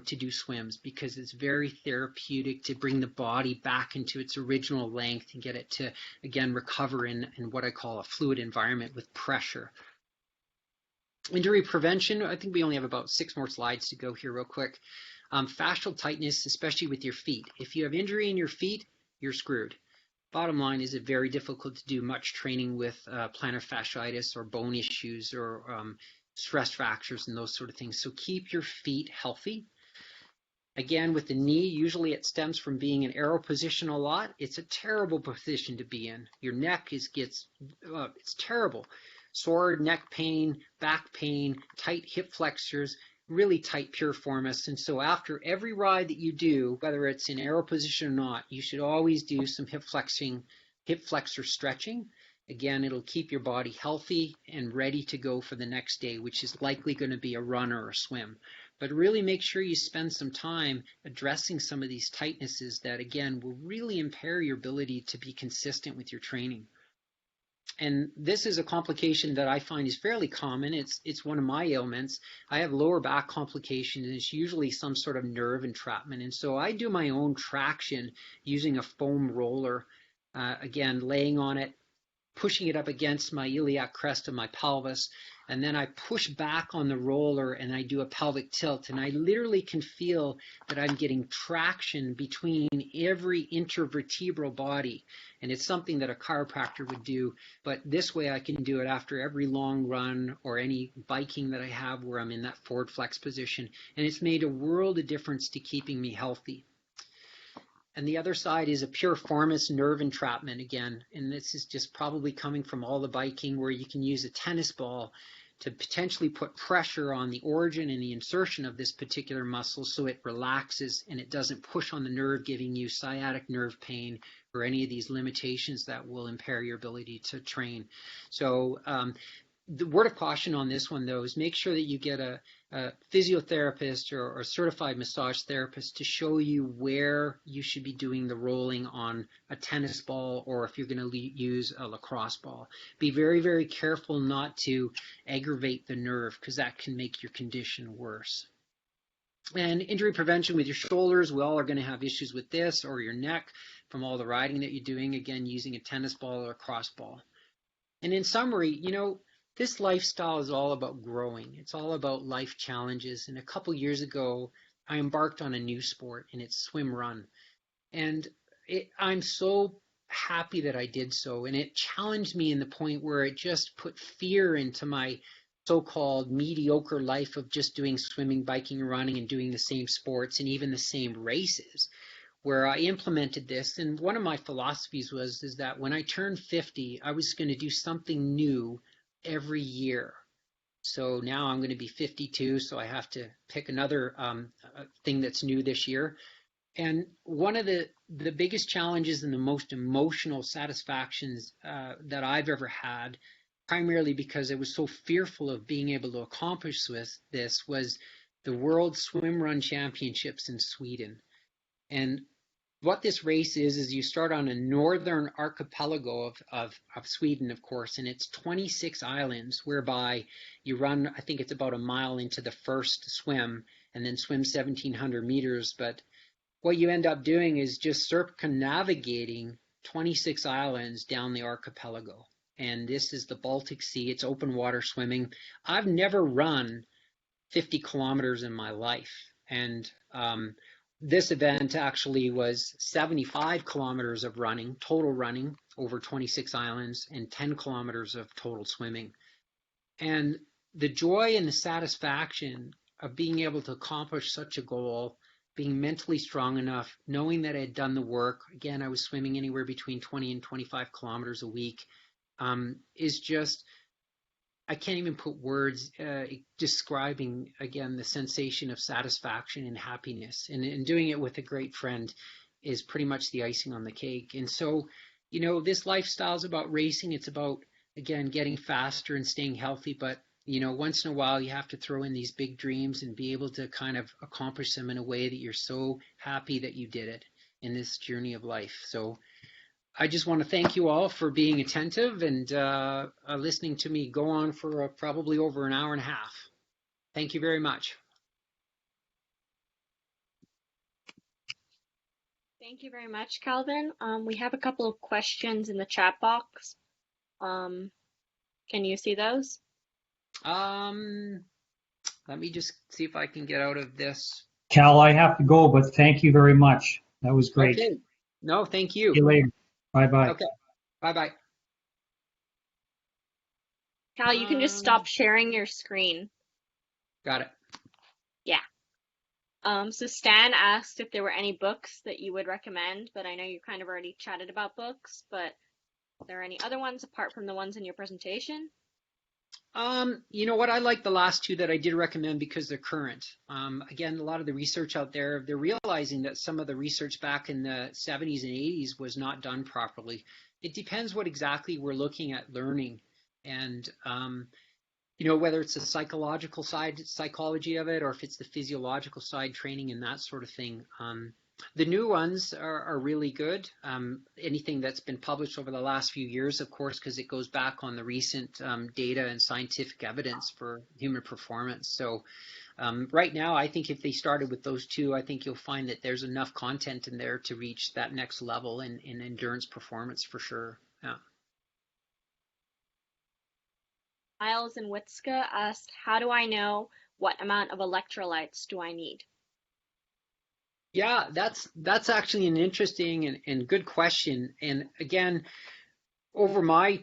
to do swims, because it's very therapeutic to bring the body back into its original length and get it to, again, recover in what I call a fluid environment with pressure. Injury prevention, I think we only have about 6 more slides to go here real quick. Fascial tightness, especially with your feet. If you have injury in your feet, you're screwed. Bottom line is it's very difficult to do much training with plantar fasciitis or bone issues or stress fractures and those sort of things. So keep your feet healthy. Again, with the knee, usually it stems from being in arrow position a lot. It's a terrible position to be in. Your neck it's terrible. Sore neck pain, back pain, tight hip flexors, really tight piriformis. And so after every ride that you do, whether it's in arrow position or not, you should always do some hip flexor stretching. Again, it'll keep your body healthy and ready to go for the next day, which is likely going to be a run or a swim. But really make sure you spend some time addressing some of these tightnesses that, again, will really impair your ability to be consistent with your training. And this is a complication that I find is fairly common. It's one of my ailments. I have lower back complications, and it's usually some sort of nerve entrapment. And so I do my own traction using a foam roller, again, laying on it, pushing it up against my iliac crest of my pelvis, and then I push back on the roller and I do a pelvic tilt, and I literally can feel that I'm getting traction between every intervertebral body, and it's something that a chiropractor would do, but this way I can do it after every long run or any biking that I have where I'm in that forward flex position, and it's made a world of difference to keeping me healthy. And the other side is a piriformis nerve entrapment again, and this is just probably coming from all the biking where you can use a tennis ball to potentially put pressure on the origin and the insertion of this particular muscle so it relaxes and it doesn't push on the nerve, giving you sciatic nerve pain or any of these limitations that will impair your ability to train. So the word of caution on this one, though, is make sure that you get a physiotherapist or a certified massage therapist to show you where you should be doing the rolling on a tennis ball, or if you're going to use a lacrosse ball. Be very, very careful not to aggravate the nerve, because that can make your condition worse. And injury prevention with your shoulders, we all are going to have issues with this, or your neck. from all the riding that you're doing, again, using a tennis ball or a cross ball. And in summary, this lifestyle is all about growing. It's all about life challenges. And a couple years ago, I embarked on a new sport, and it's swim run. And I'm so happy that I did so. And it challenged me in the point where it just put fear into my so-called mediocre life of just doing swimming, biking, running, and doing the same sports and even the same races, where I implemented this. And one of my philosophies is that when I turned 50, I was going to do something new every year. So now I'm going to be 52, so I have to pick another thing that's new this year. And one of the biggest challenges and the most emotional satisfactions that I've ever had, primarily because I was so fearful of being able to accomplish this, was the World Swim Run Championships in Sweden. And what this race is you start on a northern archipelago of Sweden, of course, and it's 26 islands whereby you run, I think it's about a mile into the first swim and then swim 1,700 meters. But what you end up doing is just circumnavigating 26 islands down the archipelago. And this is the Baltic Sea. It's open water swimming. I've never run 50 kilometers in my life. And this event actually was 75 kilometers of running, total running over 26 islands, and 10 kilometers of total swimming. And the joy and the satisfaction of being able to accomplish such a goal, being mentally strong enough, knowing that I had done the work, again, I was swimming anywhere between 20 and 25 kilometers a week, is just, I can't even put words describing, again, the sensation of satisfaction and happiness. And doing it with a great friend is pretty much the icing on the cake. And so, this lifestyle is about racing. It's about, again, getting faster and staying healthy. But, once in a while, you have to throw in these big dreams and be able to kind of accomplish them in a way that you're so happy that you did it in this journey of life. So I just want to thank you all for being attentive and listening to me go on for probably over an hour and a half. Thank you very much. Thank you very much, Calvin. We have a couple of questions in the chat box. Can you see those? Let me just see if I can get out of this. Cal, I have to go, but thank you very much. That was great. Okay. No, thank you. See you later. Bye-bye. Okay. Bye-bye. Cal, you can just stop sharing your screen. Got it. Yeah. So Stan asked if there were any books that you would recommend, but I know you kind of already chatted about books, but are there any other ones apart from the ones in your presentation? You know what? I like the last two that I did recommend because they're current. Again, a lot of the research out there, they're realizing that some of the research back in the 70s and 80s was not done properly. It depends what exactly we're looking at learning. And, whether it's the psychological side, psychology of it, or if it's the physiological side, training and that sort of thing. The new ones are really good. Anything that's been published over the last few years, of course, because it goes back on the recent data and scientific evidence for human performance. So right now, I think if they started with those two, I think you'll find that there's enough content in there to reach that next level in endurance performance for sure. Yeah. Miles and Witska asked, how do I know what amount of electrolytes do I need? Yeah, that's actually an interesting and good question. And again, over my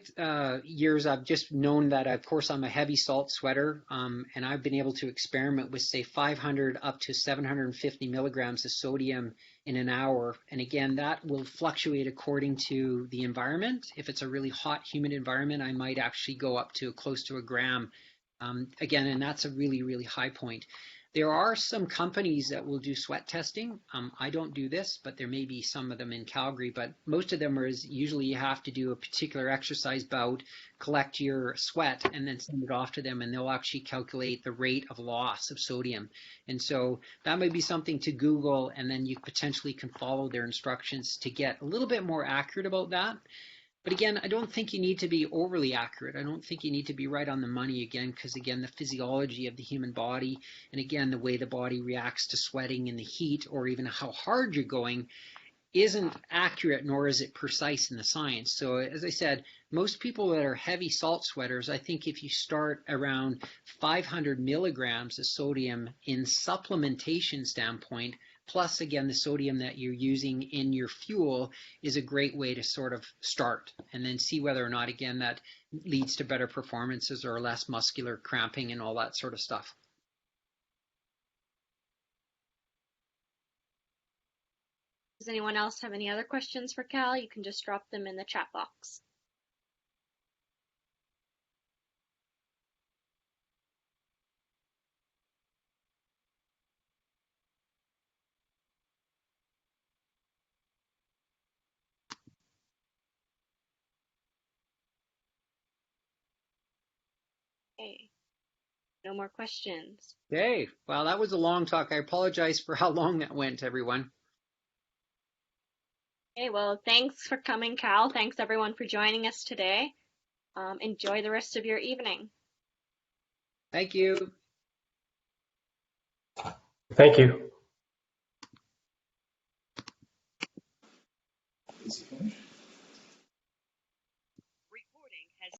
years, I've just known that, of course, I'm a heavy salt sweater, and I've been able to experiment with, say, 500 up to 750 milligrams of sodium in an hour. And again, that will fluctuate according to the environment. If it's a really hot, humid environment, I might actually go up to close to a gram. Again, and that's a really, really high point. There are some companies that will do sweat testing. I don't do this, but there may be some of them in Calgary, but most of them is usually you have to do a particular exercise bout, collect your sweat, and then send it off to them, and they'll actually calculate the rate of loss of sodium. And so that may be something to Google, and then you potentially can follow their instructions to get a little bit more accurate about that. But again, I don't think you need to be overly accurate. I don't think you need to be right on the money again, because again, the physiology of the human body, and again, the way the body reacts to sweating in the heat, or even how hard you're going, isn't accurate, nor is it precise in the science. So as I said, most people that are heavy salt sweaters, I think if you start around 500 milligrams of sodium in supplementation standpoint, plus again the sodium that you're using in your fuel, is a great way to sort of start and then see whether or not again that leads to better performances or less muscular cramping and all that sort of stuff. Does anyone else have any other questions for Cal? You can just drop them in the chat box. Okay, no more questions. Okay, well, that was a long talk. I apologize for how long that went, everyone. Okay, well, thanks for coming, Cal. Thanks everyone for joining us today. Enjoy the rest of your evening. Thank you. Thank you.